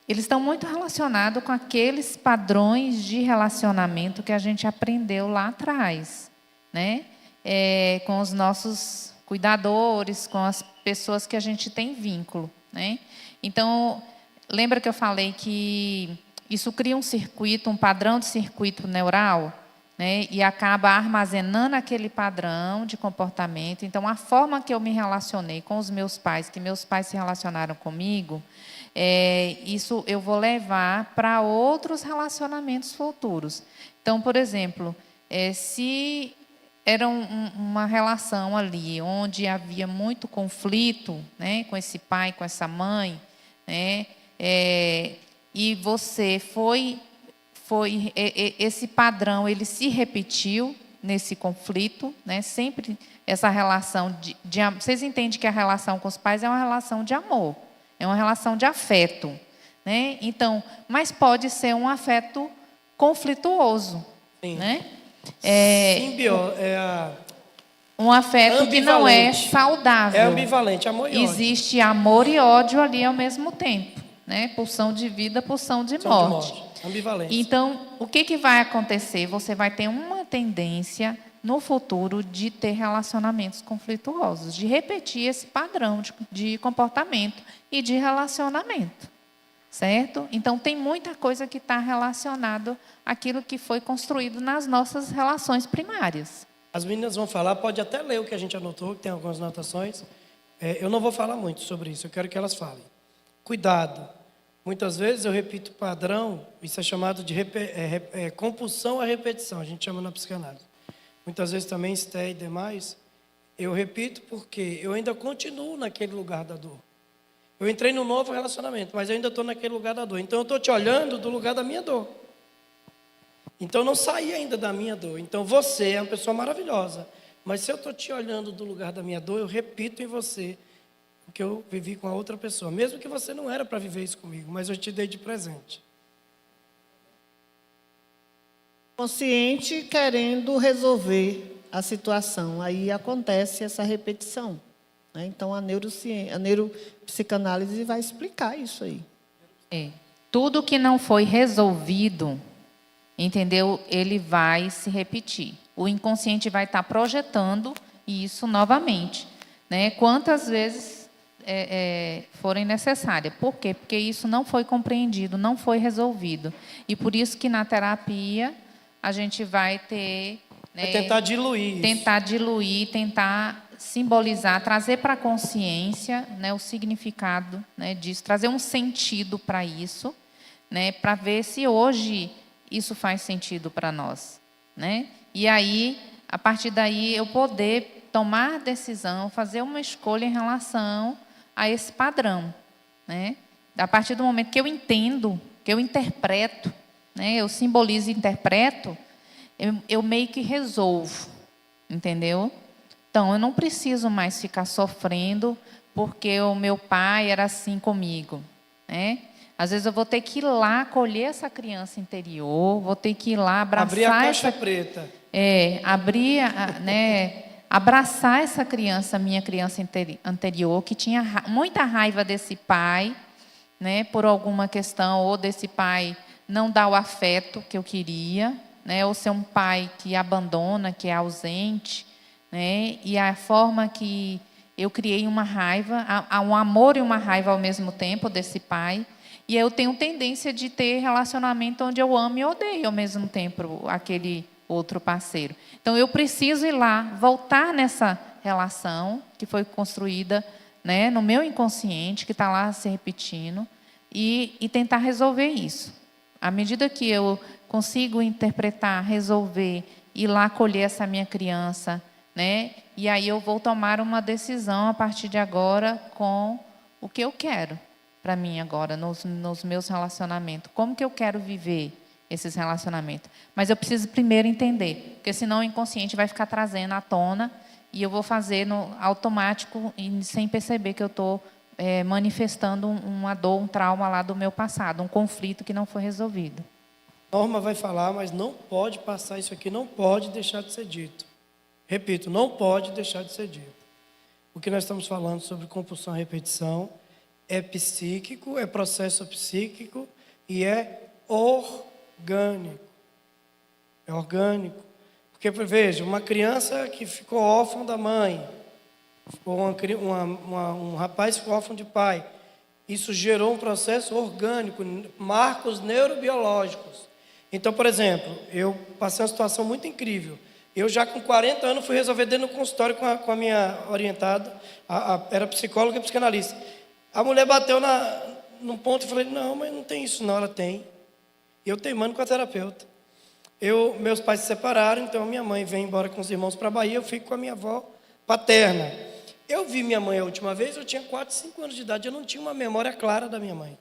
Speaker 3: Eles estão muito relacionados com aqueles padrões de relacionamento que a gente aprendeu lá atrás, né? Com os nossos cuidadores, com as pessoas que a gente tem vínculo, né? Então, lembra que eu falei que isso cria um circuito, um padrão de circuito neural, né? E acaba armazenando aquele padrão de comportamento. Então, a forma que eu me relacionei com os meus pais, que meus pais se relacionaram comigo, isso eu vou levar para outros relacionamentos futuros. Então, por exemplo, se era uma relação ali onde havia muito conflito, né, com esse pai, com essa mãe, né, e você esse padrão ele se repetiu nesse conflito, né, sempre essa relação vocês entendem que a relação com os pais é uma relação de amor, é uma relação de afeto, né? Então, mas pode ser um afeto conflituoso,
Speaker 1: Sim.
Speaker 3: né? Um afeto que não é
Speaker 1: Ambivalente.
Speaker 3: saudável.
Speaker 1: É ambivalente, amor e ódio.
Speaker 3: Existe amor e ódio ali ao mesmo tempo, né? Pulsão de vida, pulsão de
Speaker 1: São de
Speaker 3: morte.
Speaker 1: Ambivalência.
Speaker 3: Então, o que vai acontecer? Você vai ter uma tendência no futuro de ter relacionamentos conflituosos, de repetir esse padrão de comportamento e de relacionamento, certo? Então, tem muita coisa que está relacionado àquilo que foi construído nas nossas relações primárias.
Speaker 1: As meninas vão falar, pode até ler o que a gente anotou, que tem algumas anotações. Eu não vou falar muito sobre isso, eu quero que elas falem. Cuidado. Muitas vezes eu repito padrão, isso é chamado de compulsão à repetição, a gente chama na psicanálise. Muitas vezes também, Sté e demais, eu repito porque eu ainda continuo naquele lugar da dor. Eu entrei num novo relacionamento, mas eu ainda estou naquele lugar da dor. Então eu estou te olhando do lugar da minha dor. Então eu não saí ainda da minha dor. Então você é uma pessoa maravilhosa. Mas se eu estou te olhando do lugar da minha dor, eu repito em você o que eu vivi com a outra pessoa. Mesmo que você não era para viver isso comigo, mas eu te dei de presente.
Speaker 2: Consciente querendo resolver a situação. Aí acontece essa repetição, né? Então, a neuropsicanálise vai explicar isso aí.
Speaker 3: Tudo que não foi resolvido, entendeu? Ele vai se repetir. O inconsciente vai estar projetando isso novamente, né? Quantas vezes forem necessárias. Por quê? Porque isso não foi compreendido, não foi resolvido. E por isso que na terapia a gente vai ter... né,
Speaker 1: Vai tentar diluir isso.
Speaker 3: Tentar diluir, tentar simbolizar, trazer para a consciência, né, o significado, né, disso, trazer um sentido para isso, né, para ver se hoje isso faz sentido para nós, né? E aí, a partir daí, eu poder tomar decisão, fazer uma escolha em relação a esse padrão, né? A partir do momento que eu entendo, que eu interpreto, né, eu simbolizo e interpreto, eu meio que resolvo, entendeu? Então, eu não preciso mais ficar sofrendo porque o meu pai era assim comigo, né? Às vezes eu vou ter que ir lá acolher essa criança interior, vou ter que ir lá abraçar
Speaker 1: Abrir a caixa preta.
Speaker 3: Abraçar essa criança, minha criança anterior, que tinha muita raiva desse pai, né, por alguma questão, ou desse pai não dar o afeto que eu queria, né, ou ser um pai que abandona, que é ausente, né, e a forma que eu criei uma raiva, há um amor e uma raiva ao mesmo tempo desse pai, e eu tenho tendência de ter relacionamento onde eu amo e odeio ao mesmo tempo aquele outro parceiro. Então, eu preciso ir lá, voltar nessa relação que foi construída, né, no meu inconsciente, que está lá se repetindo, e tentar resolver isso. À medida que eu consigo interpretar, resolver, ir lá acolher essa minha criança, né, e aí eu vou tomar uma decisão a partir de agora com o que eu quero para mim agora, nos meus relacionamentos. Como que eu quero viver esses relacionamentos? Mas eu preciso primeiro entender, porque senão o inconsciente vai ficar trazendo à tona e eu vou fazer no automático e sem perceber que eu estou manifestando uma dor, um trauma lá do meu passado, um conflito que não foi resolvido.
Speaker 1: Norma vai falar, mas não pode passar isso aqui, não pode deixar de ser dito. Repito, não pode deixar de ser dito. O que nós estamos falando sobre compulsão à repetição é psíquico, é processo psíquico e é orgânico. É orgânico. Porque, veja, uma criança que ficou órfã da mãe, ou um rapaz ficou órfão de pai, isso gerou um processo orgânico, marcos neurobiológicos. Então, por exemplo, eu passei uma situação muito incrível. Eu já com 40 anos fui resolver dentro do consultório com a minha orientada, era psicóloga e psicanalista. A mulher bateu num ponto e falei, não, mas não tem isso não, ela tem. E eu teimando com a terapeuta. Meus pais se separaram, então minha mãe vem embora com os irmãos para a Bahia, eu fico com a minha avó paterna. Eu vi minha mãe a última vez, eu tinha 4, 5 anos de idade, eu não tinha uma memória clara da minha mãe.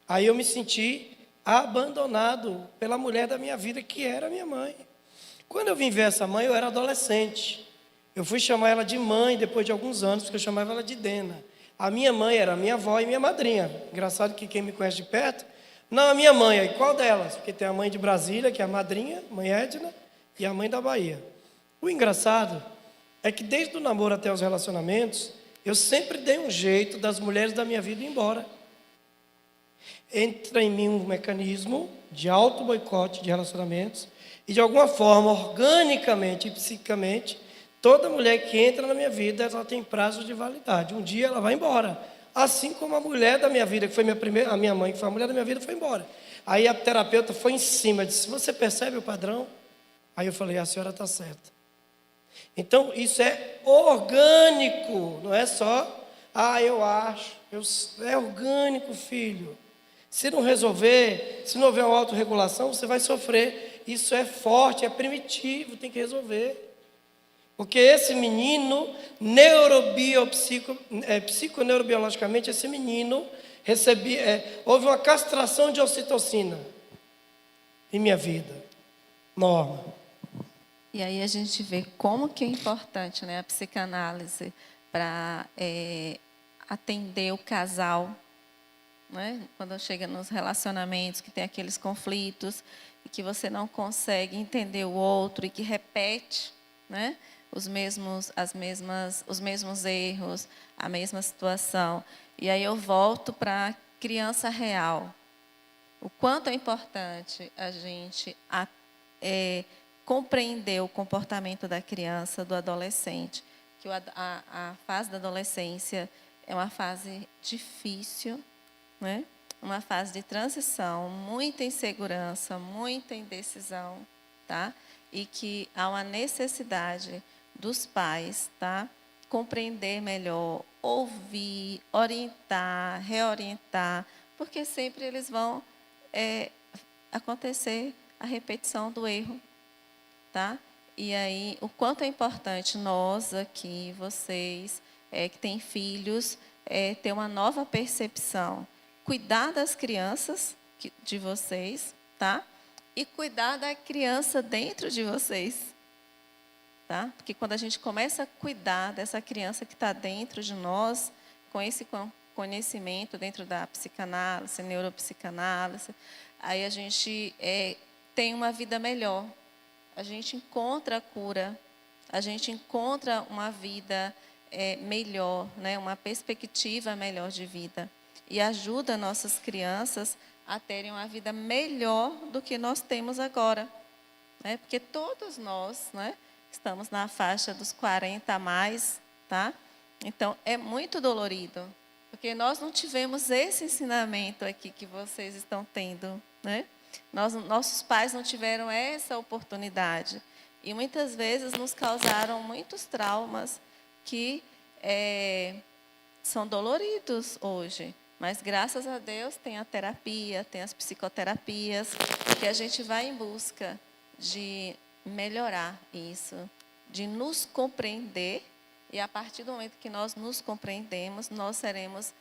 Speaker 1: Aí eu me senti abandonado pela mulher da minha vida, que era minha mãe. Quando eu vim ver essa mãe, eu era adolescente. Eu fui chamar ela de mãe depois de alguns anos, porque eu chamava ela de Dena. A minha mãe era minha avó e minha madrinha. Engraçado que quem me conhece de perto, não, a minha mãe, aí qual delas? Porque tem a mãe de Brasília, que é a madrinha, mãe Edna, e a mãe da Bahia. O engraçado é que desde o namoro até os relacionamentos, eu sempre dei um jeito das mulheres da minha vida ir embora. Entra em mim um mecanismo de auto-boicote de relacionamentos e, de alguma forma, organicamente e psiquicamente, toda mulher que entra na minha vida, ela tem prazo de validade. Um dia ela vai embora. Assim como a mulher da minha vida, que foi a minha mãe, que foi a mulher da minha vida, foi embora. Aí a terapeuta foi em cima, disse, você percebe o padrão? Aí eu falei, a senhora está certa. Então, isso é orgânico, não é só, eu acho. É orgânico, filho. Se não resolver, se não houver uma autorregulação, você vai sofrer. Isso é forte, é primitivo, tem que resolver. Porque esse menino, psiconeurobiologicamente, esse menino houve uma castração de ocitocina em minha vida. Norma.
Speaker 4: E aí a gente vê como que é importante, né, a psicanálise para atender o casal, né? Quando chega nos relacionamentos que tem aqueles conflitos e que você não consegue entender o outro e que repete, né, os mesmos erros, a mesma situação. E aí eu volto para a criança real. O quanto é importante a gente compreender o comportamento da criança, do adolescente, que a fase da adolescência é uma fase difícil, né? Uma fase de transição, muita insegurança, muita indecisão, tá? E que há uma necessidade dos pais, tá? Compreender melhor, ouvir, orientar, reorientar, porque sempre eles vão acontecer a repetição do erro, tá? E aí, o quanto é importante nós aqui, vocês, que têm filhos, ter uma nova percepção, cuidar das crianças de vocês, tá? E cuidar da criança dentro de vocês, tá? Porque quando a gente começa a cuidar dessa criança que está dentro de nós, com esse conhecimento dentro da psicanálise, neuropsicanálise, aí a gente tem uma vida melhor. A gente encontra a cura, a gente encontra uma vida melhor, né? Uma perspectiva melhor de vida. E ajuda nossas crianças a terem uma vida melhor do que nós temos agora, né? Porque todos nós, né, estamos na faixa dos 40 a mais, tá? Então, é muito dolorido, porque nós não tivemos esse ensinamento aqui que vocês estão tendo, né? Nossos pais não tiveram essa oportunidade. E muitas vezes nos causaram muitos traumas que são doloridos hoje. Mas, graças a Deus, tem a terapia, tem as psicoterapias, que a gente vai em busca de melhorar isso, de nos compreender. E, a partir do momento que nós nos compreendemos, nós seremos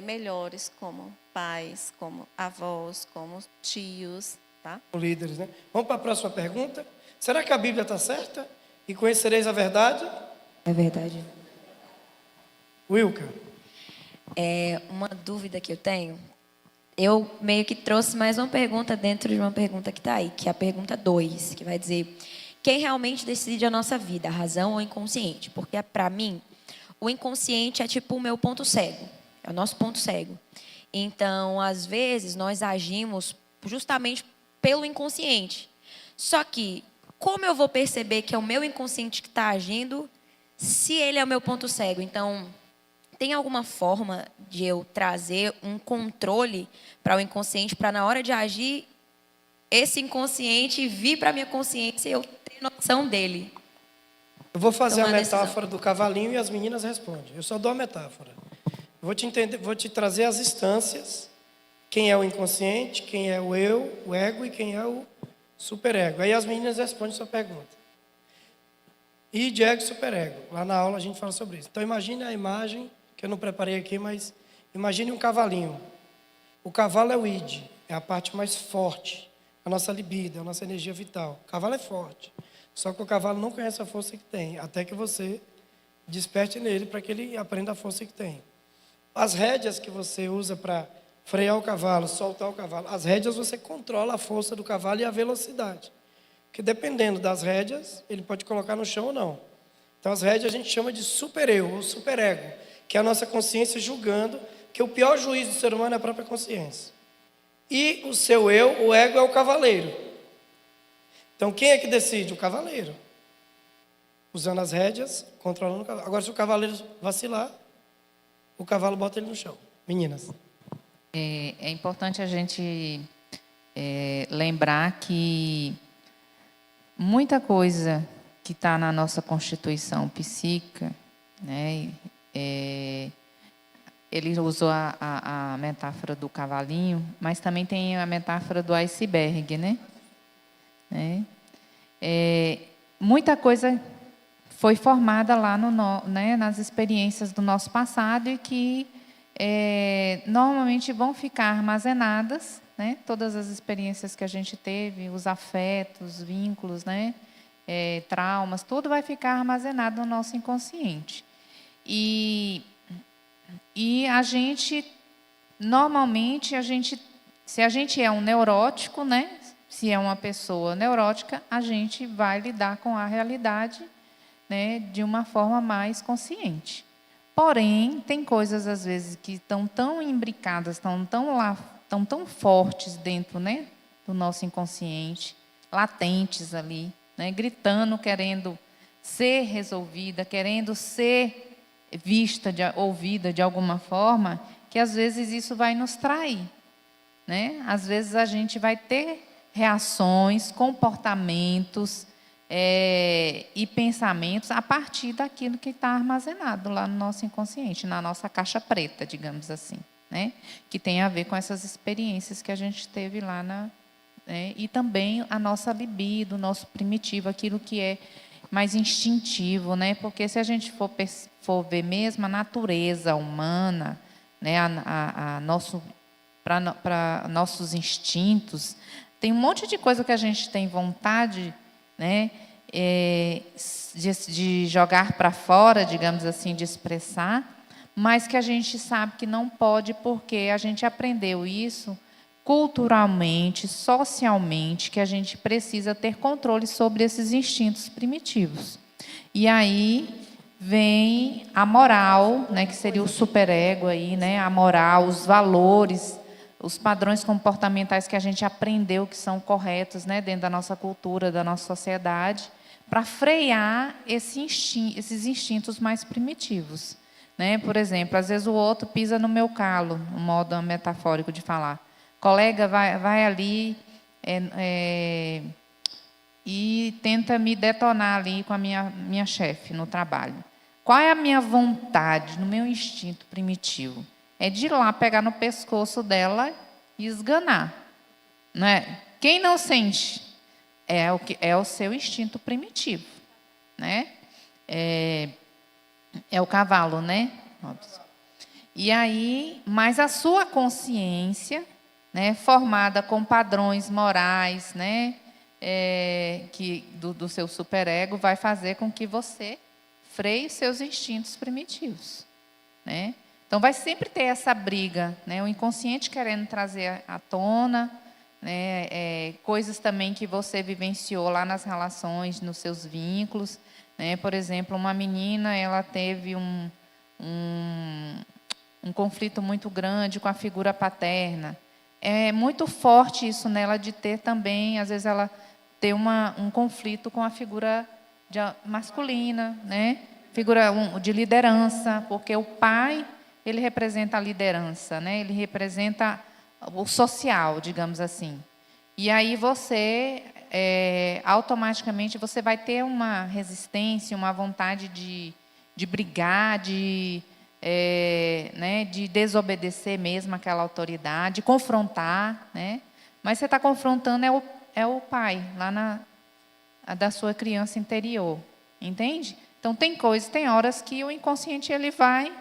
Speaker 4: melhores como pais, como avós, como tios, tá?
Speaker 1: Líderes, né? Vamos para a próxima pergunta. Será que a Bíblia está certa? E conhecereis a verdade?
Speaker 7: É verdade.
Speaker 1: Wilka.
Speaker 7: Uma dúvida que eu tenho, eu meio que trouxe mais uma pergunta dentro de uma pergunta que está aí, que é a pergunta 2, que vai dizer, quem realmente decide a nossa vida, a razão ou o inconsciente? Porque, para mim, o inconsciente é tipo o meu ponto cego, é o nosso ponto cego. Então, às vezes, nós agimos justamente pelo inconsciente. Só que, como eu vou perceber que é o meu inconsciente que está agindo, se ele é o meu ponto cego? Então, tem alguma forma de eu trazer um controle para o inconsciente, para na hora de agir, esse inconsciente vir para a minha consciência e eu ter noção dele?
Speaker 1: Eu vou fazer a
Speaker 7: Tomar a decisão.
Speaker 1: metáfora do cavalinho e as meninas respondem. Eu só dou a metáfora. Vou te trazer as instâncias, quem é o inconsciente, quem é o eu, o ego e quem é o superego. Aí as meninas respondem sua pergunta. Id, ego e superego. Lá na aula a gente fala sobre isso. Então imagine a imagem, que eu não preparei aqui, mas imagine um cavalinho. O cavalo é o id, é a parte mais forte, a nossa libido, a nossa energia vital. O cavalo é forte, só que o cavalo não conhece a força que tem, até que você desperte nele para que ele aprenda a força que tem. As rédeas que você usa para frear o cavalo, soltar o cavalo, as rédeas você controla a força do cavalo e a velocidade. Porque dependendo das rédeas, ele pode colocar no chão ou não. Então, as rédeas a gente chama de super-eu, ou super-ego, que é a nossa consciência julgando que o pior juiz do ser humano é a própria consciência. E o seu eu, o ego, é o cavaleiro. Então, quem é que decide? O cavaleiro. Usando as rédeas, controlando o cavalo. Agora, se o cavaleiro vacilar, o cavalo bota ele no chão. Meninas.
Speaker 3: É importante a gente lembrar que muita coisa que está na nossa constituição psíquica, né, ele usou a metáfora do cavalinho, mas também tem a metáfora do iceberg, né? Muita coisa foi formada lá né, nas experiências do nosso passado e que normalmente vão ficar armazenadas, né? Todas as experiências que a gente teve, os afetos, vínculos, né? Traumas, tudo vai ficar armazenado no nosso inconsciente. E a gente, normalmente, se a gente é um neurótico, né? Se é uma pessoa neurótica, a gente vai lidar com a realidade, né, de uma forma mais consciente. Porém, tem coisas, às vezes, que estão tão imbricadas, estão tão fortes dentro, né, do nosso inconsciente, latentes ali, né, gritando, querendo ser resolvida, querendo ser vista, ouvida de alguma forma, que, às vezes, isso vai nos trair. Né? Às vezes, a gente vai ter reações, comportamentos e pensamentos a partir daquilo que está armazenado lá no nosso inconsciente, na nossa caixa preta, digamos assim, né? Que tem a ver com essas experiências que a gente teve lá e também a nossa libido, o nosso primitivo, aquilo que é mais instintivo, né? Porque se a gente for ver mesmo a natureza humana, né? Para nossos instintos, tem um monte de coisa que a gente tem vontade, né, de jogar para fora, digamos assim, de expressar, mas que a gente sabe que não pode porque a gente aprendeu isso culturalmente, socialmente, que a gente precisa ter controle sobre esses instintos primitivos. E aí vem a moral, né, que seria o superego aí, né, a moral, os valores, os padrões comportamentais que a gente aprendeu que são corretos, né, dentro da nossa cultura, da nossa sociedade, para frear esses instintos mais primitivos. Né? Por exemplo, às vezes o outro pisa no meu calo, um modo metafórico de falar. Colega vai ali e tenta me detonar ali com a minha chefe no trabalho. Qual é a minha vontade, no meu instinto primitivo? É de ir lá pegar no pescoço dela e esganar. Né? Quem não sente? É o seu instinto primitivo. Né? É o cavalo, né? E aí, mas a sua consciência, né, formada com padrões morais, né, do seu superego, vai fazer com que você freie seus instintos primitivos. Né? Então, vai sempre ter essa briga, né? O inconsciente querendo trazer à tona, né? Coisas também que você vivenciou lá nas relações, nos seus vínculos. Né? Por exemplo, uma menina, ela teve um conflito muito grande com a figura paterna. É muito forte isso nela de ter também, às vezes, ela ter um conflito com a figura masculina, né? Figura de liderança, porque o pai, ele representa a liderança, né? Ele representa o social, digamos assim. E aí você, automaticamente, você vai ter uma resistência, uma vontade de brigar, né, de desobedecer mesmo aquela autoridade, de confrontar, né? Mas você está confrontando é o pai, lá da sua criança interior, entende? Então, tem horas que o inconsciente ele vai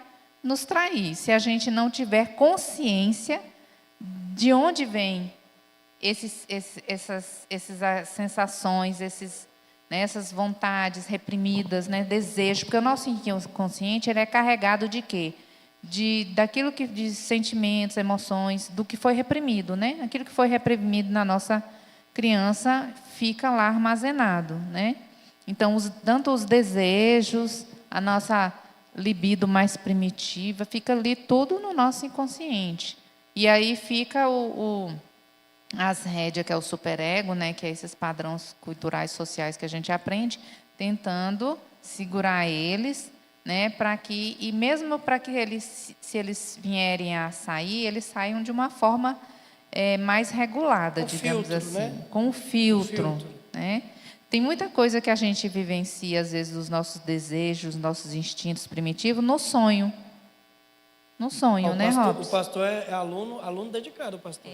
Speaker 3: nos trair. Se a gente não tiver consciência de onde vêm essas sensações, essas vontades reprimidas, né, desejos, porque o nosso inconsciente ele é carregado de quê? daquilo que de sentimentos, emoções, do que foi reprimido, né? Aquilo que foi reprimido na nossa criança fica lá armazenado, né? Então, tanto os desejos, a nossa libido mais primitiva, fica ali tudo no nosso inconsciente. E aí fica as rédeas, que é o superego, né? Que é esses padrões culturais sociais que a gente aprende, tentando segurar eles, né, para que, e mesmo para que eles, se eles vierem a sair, eles saiam de uma forma mais regulada,
Speaker 1: Com
Speaker 3: digamos
Speaker 1: filtro,
Speaker 3: assim,
Speaker 1: né?
Speaker 3: com o filtro,
Speaker 1: filtro.
Speaker 3: né? Tem muita coisa que a gente vivencia, às vezes, dos nossos desejos, nossos instintos primitivos, no sonho. No sonho, né,
Speaker 1: O
Speaker 3: Robson?
Speaker 1: pastor é aluno dedicado, pastor.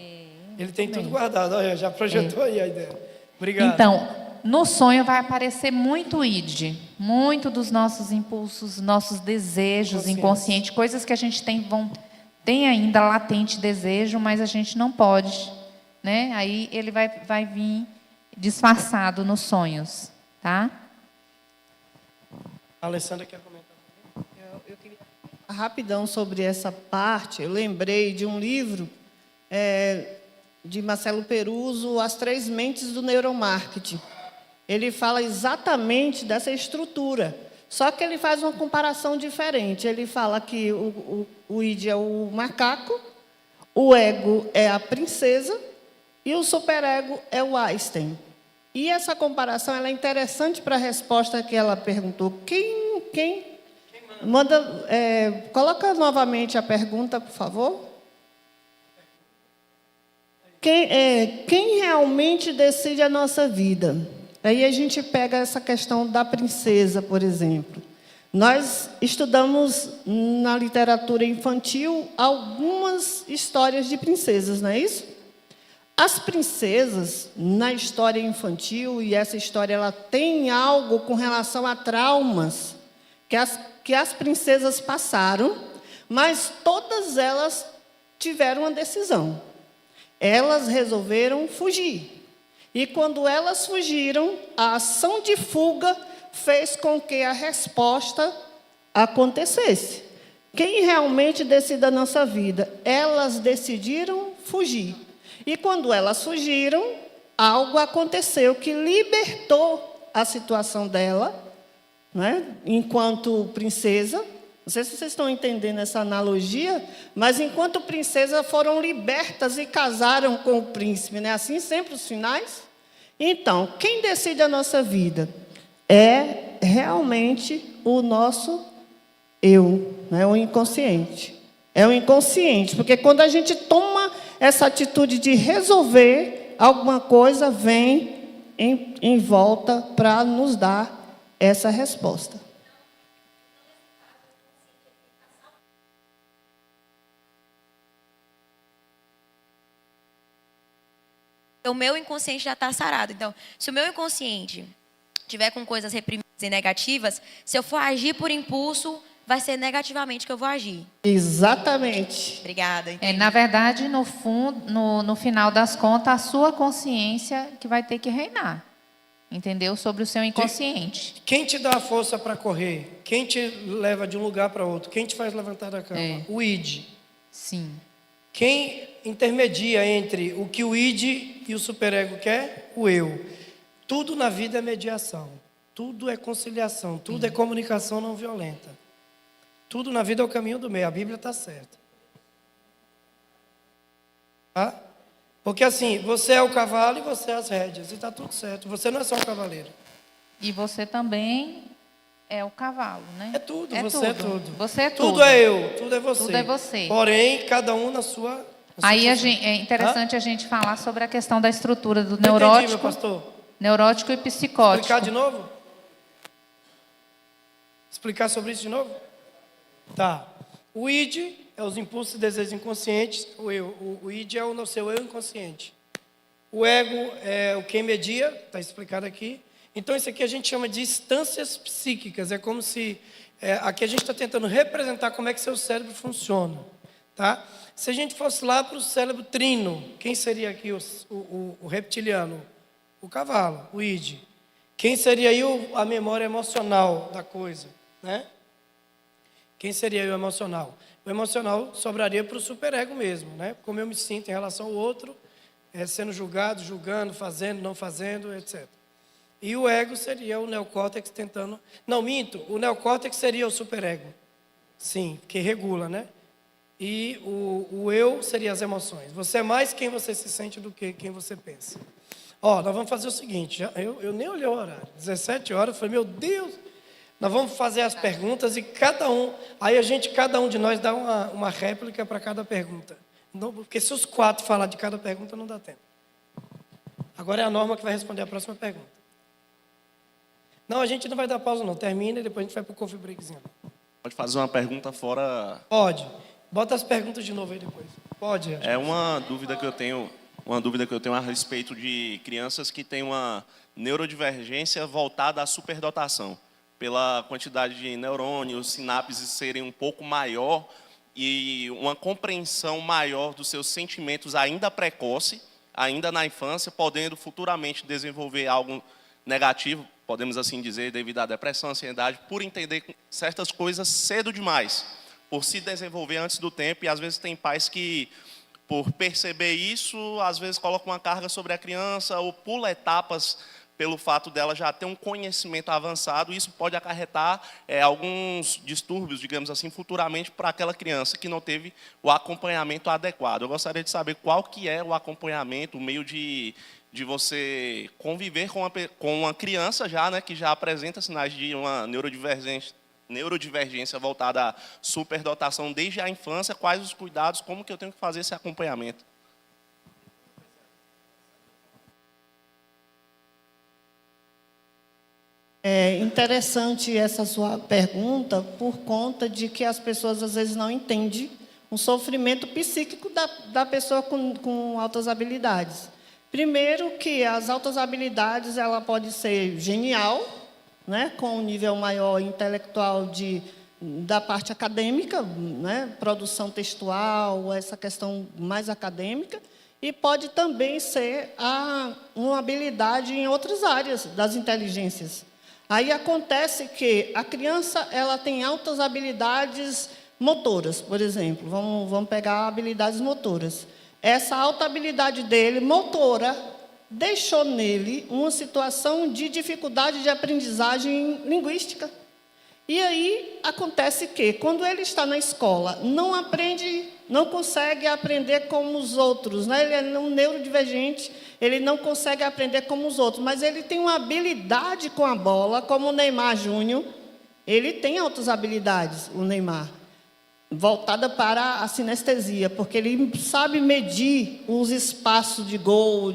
Speaker 1: Ele tem tudo guardado. Olha, já projetou aí a ideia. Obrigado.
Speaker 3: Então, no sonho vai aparecer muito id, muito dos nossos impulsos, nossos desejos inconscientes, coisas que a gente tem ainda latente desejo, mas a gente não pode, né? Aí ele vai vir disfarçado nos sonhos, tá?
Speaker 1: A Alessandra quer comentar.
Speaker 2: Eu queria falar rapidão sobre essa parte. Eu lembrei de um livro de Marcelo Peruso, As Três Mentes do Neuromarketing. Ele fala exatamente dessa estrutura, só que ele faz uma comparação diferente. Ele fala que o id é o macaco, o ego é a princesa e o superego é o Einstein. E essa comparação ela é interessante para a resposta que ela perguntou. Quem manda, coloca novamente a pergunta, por favor. Quem realmente decide a nossa vida? Aí a gente pega essa questão da princesa, por exemplo. Nós estudamos na literatura infantil algumas histórias de princesas, não é isso? As princesas, na história infantil, e essa história ela tem algo com relação a traumas que as princesas passaram, mas todas elas tiveram uma decisão. Elas resolveram fugir. E quando elas fugiram, a ação de fuga fez com que a resposta acontecesse. Quem realmente decide a nossa vida? Elas decidiram fugir. E quando elas fugiram, algo aconteceu que libertou a situação dela, né, enquanto princesa. Não sei se vocês estão entendendo essa analogia, mas enquanto princesa foram libertas e casaram com o príncipe, né? Assim sempre os finais. Então, quem decide a nossa vida é realmente o nosso eu, né? O inconsciente. É o inconsciente, porque quando a gente toma essa atitude de resolver alguma coisa, vem em volta para nos dar essa resposta.
Speaker 7: O meu inconsciente já está sarado. Então, se o meu inconsciente tiver com coisas reprimidas e negativas, se eu for agir por impulso, vai ser negativamente que eu vou agir.
Speaker 2: Exatamente.
Speaker 7: Obrigada.
Speaker 3: Na verdade, no final das contas, a sua consciência que vai ter que reinar. Entendeu? Sobre o seu inconsciente.
Speaker 1: Quem te dá a força para correr? Quem te leva de um lugar para outro? Quem te faz levantar da cama? O id.
Speaker 3: Sim.
Speaker 1: Quem intermedia entre o que o id e o superego quer? O eu. Tudo na vida é mediação. Tudo é conciliação. Tudo é comunicação não violenta. Tudo na vida é o caminho do meio. A Bíblia está certa. Tá? Porque assim, você é o cavalo e você é as rédeas. E está tudo certo. Você não é só um cavaleiro.
Speaker 3: E você também é o cavalo, né?
Speaker 1: É tudo.
Speaker 3: É
Speaker 1: você
Speaker 3: tudo.
Speaker 1: é tudo.
Speaker 3: Você é tudo.
Speaker 1: Tudo é eu. Tudo é você.
Speaker 3: Tudo é você.
Speaker 1: Porém, cada um na sua...
Speaker 3: Aí é interessante a gente falar sobre a questão da estrutura do
Speaker 1: Não
Speaker 3: neurótico,
Speaker 1: entendi, meu pastor.
Speaker 3: neurótico e psicótico.
Speaker 1: Explicar de novo? Explicar sobre isso de novo? Tá. O id é os impulsos e desejos inconscientes. O eu. O id é o seu eu inconsciente. O ego é o quem media, está explicado aqui. Então, isso aqui a gente chama de instâncias psíquicas. É como se... aqui a gente está tentando representar como é que seu cérebro funciona. Tá? Se a gente fosse lá para o cérebro trino, quem seria aqui o reptiliano? O cavalo, o id. Quem seria aí a memória emocional da coisa? Né? Quem seria o emocional? O emocional sobraria para o superego mesmo, né? Como eu me sinto em relação ao outro, sendo julgado, julgando, fazendo, não fazendo, etc. E o ego seria o neocórtex tentando... Não, minto, o neocórtex seria o superego. Sim, que regula, né? E o eu seria as emoções. Você é mais quem você se sente do que quem você pensa. Ó, nós vamos fazer o seguinte, eu nem olhei o horário, 17 horas, eu falei, meu Deus, nós vamos fazer as perguntas e cada um de nós dá uma réplica para cada pergunta. Não, porque se os 4 falar de cada pergunta, não dá tempo. Agora é a Norma que vai responder a próxima pergunta. Não, a gente não vai dar pausa não, termina e depois a gente vai para o coffee breakzinho.
Speaker 8: Pode fazer uma pergunta fora...
Speaker 1: Pode. Bota as perguntas de novo aí depois. Pode.
Speaker 8: É uma dúvida que eu tenho a respeito de crianças que têm uma neurodivergência voltada à superdotação, pela quantidade de neurônios, sinapses serem um pouco maior e uma compreensão maior dos seus sentimentos ainda precoce, ainda na infância, podendo futuramente desenvolver algo negativo, podemos assim dizer, devido à depressão, ansiedade, por entender certas coisas cedo demais, por se desenvolver antes do tempo, e às vezes tem pais que, por perceber isso, às vezes colocam uma carga sobre a criança ou pula etapas pelo fato dela já ter um conhecimento avançado, e isso pode acarretar alguns distúrbios, digamos assim, futuramente para aquela criança que não teve o acompanhamento adequado. Eu gostaria de saber qual que é o acompanhamento, o meio de você conviver com uma criança já, né, que já apresenta sinais de uma neurodivergência voltada à superdotação desde a infância, quais os cuidados, como que eu tenho que fazer esse acompanhamento?
Speaker 2: É interessante essa sua pergunta por conta de que as pessoas às vezes não entendem o sofrimento psíquico da pessoa com altas habilidades. Primeiro que as altas habilidades ela pode ser genial, né, com um nível maior intelectual da parte acadêmica, né, produção textual, essa questão mais acadêmica, e pode também ser uma habilidade em outras áreas das inteligências. Aí acontece que a criança ela tem altas habilidades motoras, por exemplo. Vamos pegar habilidades motoras. Essa alta habilidade dele, motora, deixou nele uma situação de dificuldade de aprendizagem linguística. E aí acontece que, quando ele está na escola, não consegue aprender como os outros, né? Ele é um neurodivergente, ele não consegue aprender como os outros, mas ele tem uma habilidade com a bola, como o Neymar Júnior. Ele tem altas habilidades, o Neymar, voltada para a sinestesia, porque ele sabe medir os espaços de gol.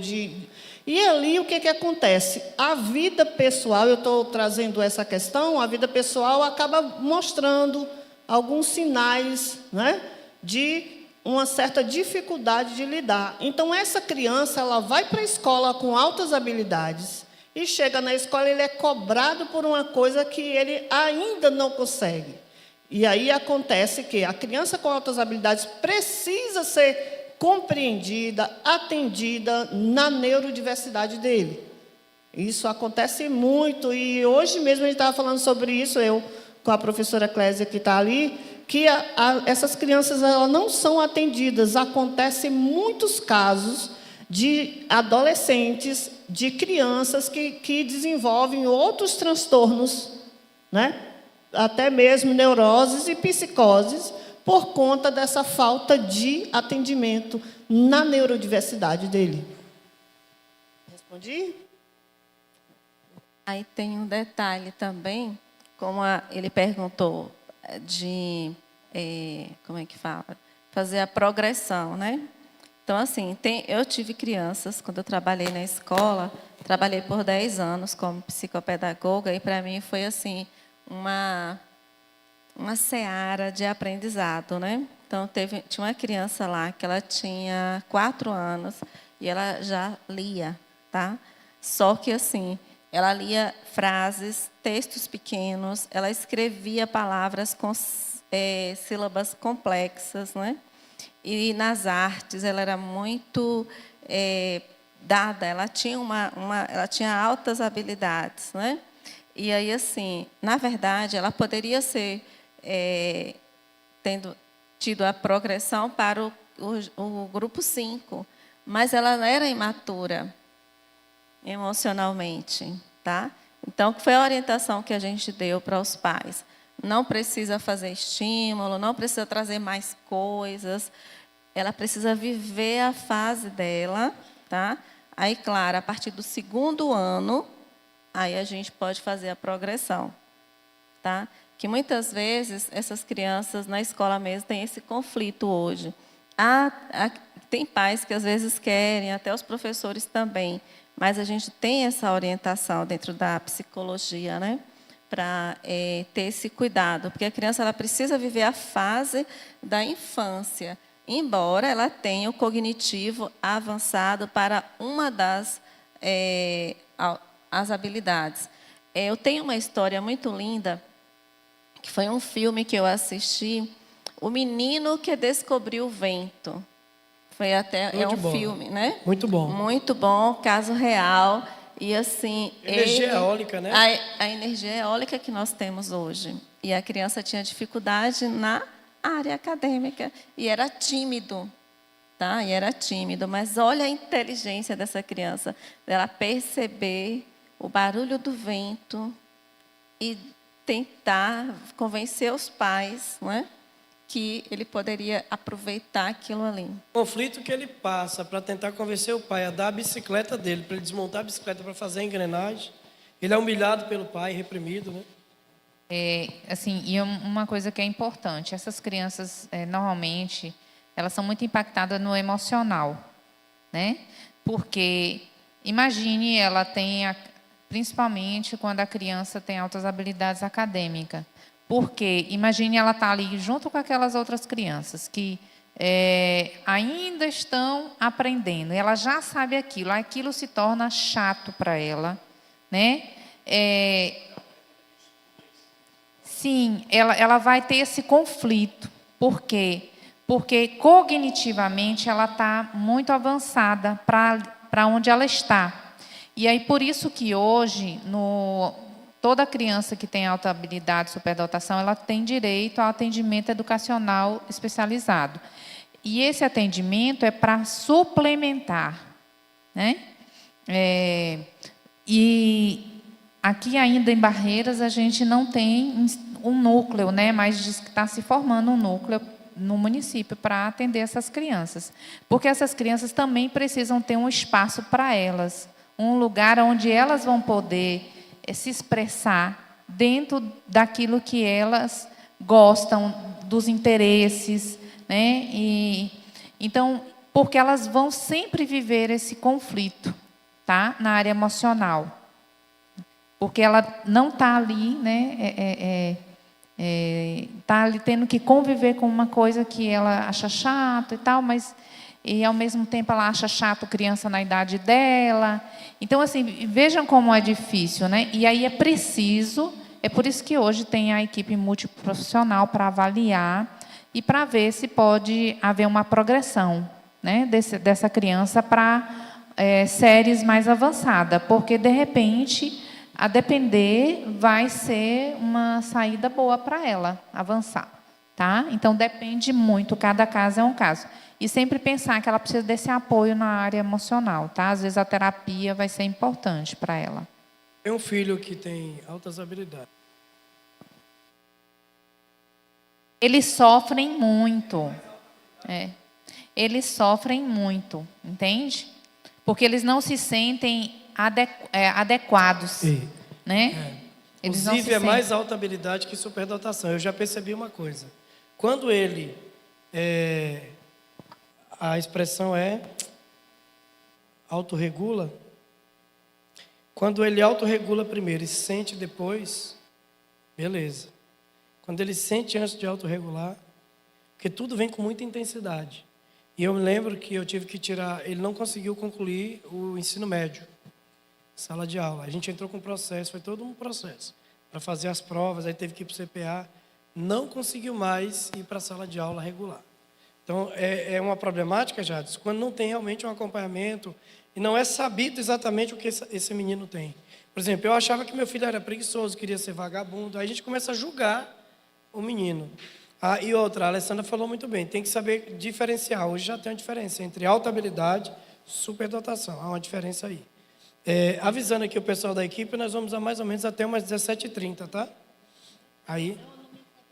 Speaker 2: E ali o que acontece? A vida pessoal, eu estou trazendo essa questão, a vida pessoal acaba mostrando alguns sinais, né, de uma certa dificuldade de lidar. Então, essa criança ela vai para a escola com altas habilidades e chega na escola ele é cobrado por uma coisa que ele ainda não consegue. E aí acontece que a criança com altas habilidades precisa ser compreendida, atendida na neurodiversidade dele. Isso acontece muito, e hoje mesmo a gente estava falando sobre isso, eu com a professora Clésia que está ali, que essas crianças elas não são atendidas. Acontecem muitos casos de adolescentes, de crianças que desenvolvem outros transtornos, né? Até mesmo neuroses e psicoses, por conta dessa falta de atendimento na neurodiversidade dele. Respondi?
Speaker 4: Aí tem um detalhe também, como ele perguntou de, como é que fala? Fazer a progressão, né? Então, assim, eu tive crianças, quando eu trabalhei na escola, trabalhei por 10 anos como psicopedagoga, e para mim foi, assim, uma seara de aprendizado, né? Então, tinha uma criança lá que ela tinha 4 anos e ela já lia, tá? Só que, assim, ela lia frases, textos pequenos, ela escrevia palavras com sílabas complexas, né? E nas artes ela era muito dada, ela tinha ela tinha altas habilidades, né? E aí, assim, na verdade, ela poderia ser tendo tido a progressão para o grupo 5, mas ela era imatura emocionalmente, tá? Então, foi a orientação que a gente deu para os pais. Não precisa fazer estímulo, não precisa trazer mais coisas, ela precisa viver a fase dela, tá? Aí, claro, a partir do 2º ano, aí a gente pode fazer a progressão, tá? Que muitas vezes essas crianças na escola mesmo têm esse conflito hoje. Tem pais que às vezes querem, até os professores também, mas a gente tem essa orientação dentro da psicologia, né? Para ter esse cuidado, porque a criança ela precisa viver a fase da infância, embora ela tenha o cognitivo avançado para uma das as habilidades. Eu tenho uma história muito linda, que foi um filme que eu assisti, O Menino que Descobriu o Vento. Foi até filme, né?
Speaker 1: Muito bom.
Speaker 4: Muito bom, caso real. E assim,
Speaker 1: Energia eólica, né?
Speaker 4: A energia eólica que nós temos hoje. E a criança tinha dificuldade na área acadêmica e era tímido, tá? E era tímido, mas olha a inteligência dessa criança, dela perceber o barulho do vento e tentar convencer os pais, não é? Que ele poderia aproveitar aquilo ali.
Speaker 1: O conflito que ele passa para tentar convencer o pai a dar a bicicleta dele, para ele desmontar a bicicleta para fazer a engrenagem. Ele é humilhado pelo pai, reprimido, né?
Speaker 3: Assim, e uma coisa que é importante, essas crianças, normalmente, elas são muito impactadas no emocional, né? Porque, imagine, ela tem, principalmente quando a criança tem altas habilidades acadêmicas, porque, imagine, ela está ali junto com aquelas outras crianças que ainda estão aprendendo, ela já sabe aquilo se torna chato para ela, né? Sim, ela vai ter esse conflito. Por quê? Porque cognitivamente ela está muito avançada para onde ela está. E aí, por isso que hoje, toda criança que tem alta habilidade, superdotação, ela tem direito ao atendimento educacional especializado. E esse atendimento é para suplementar, né? E aqui ainda em Barreiras a gente não tem um núcleo, né? Mas diz que está se formando um núcleo no município para atender essas crianças. Porque essas crianças também precisam ter um espaço para elas, um lugar onde elas vão poder se expressar dentro daquilo que elas gostam, dos interesses, né? Então, porque elas vão sempre viver esse conflito, tá? Na área emocional. Porque ela não está ali, né? Está ali tendo que conviver com uma coisa que ela acha chato e tal, mas ao mesmo tempo ela acha chato criança na idade dela. Então, assim, vejam como é difícil, né? E aí é por isso que hoje tem a equipe multiprofissional para avaliar e para ver se pode haver uma progressão, né, dessa criança para séries mais avançadas, porque, de repente, a depender, vai ser uma saída boa para ela avançar, tá? Então, depende muito, cada caso é um caso. E sempre pensar que ela precisa desse apoio na área emocional, tá? Às vezes a terapia vai ser importante para ela.
Speaker 1: Tem um filho que tem altas habilidades.
Speaker 3: Eles sofrem muito. Eles sofrem muito, entende? Porque eles não se sentem adequados, né? Eles não se
Speaker 1: Inclusive, é
Speaker 3: sentem...
Speaker 1: mais alta habilidade que superdotação. Eu já percebi uma coisa. Quando ele... a expressão é autorregula. Quando ele autorregula primeiro e sente depois, beleza. Quando ele sente antes de autorregular, porque tudo vem com muita intensidade. E eu me lembro que eu tive que tirar, ele não conseguiu concluir o ensino médio, sala de aula. A gente entrou com um processo, foi todo um processo, para fazer as provas, aí teve que ir para o CPA, não conseguiu mais ir para a sala de aula regular. Então, é uma problemática, Jadson, quando não tem realmente um acompanhamento e não é sabido exatamente o que esse menino tem. Por exemplo, eu achava que meu filho era preguiçoso, queria ser vagabundo, aí a gente começa a julgar o menino. Ah, e outra, a Alessandra falou muito bem, tem que saber diferenciar. Hoje já tem uma diferença entre alta habilidade e superdotação. Há uma diferença aí. Avisando aqui o pessoal da equipe, nós vamos mais ou menos até umas 17h30, tá? Aí.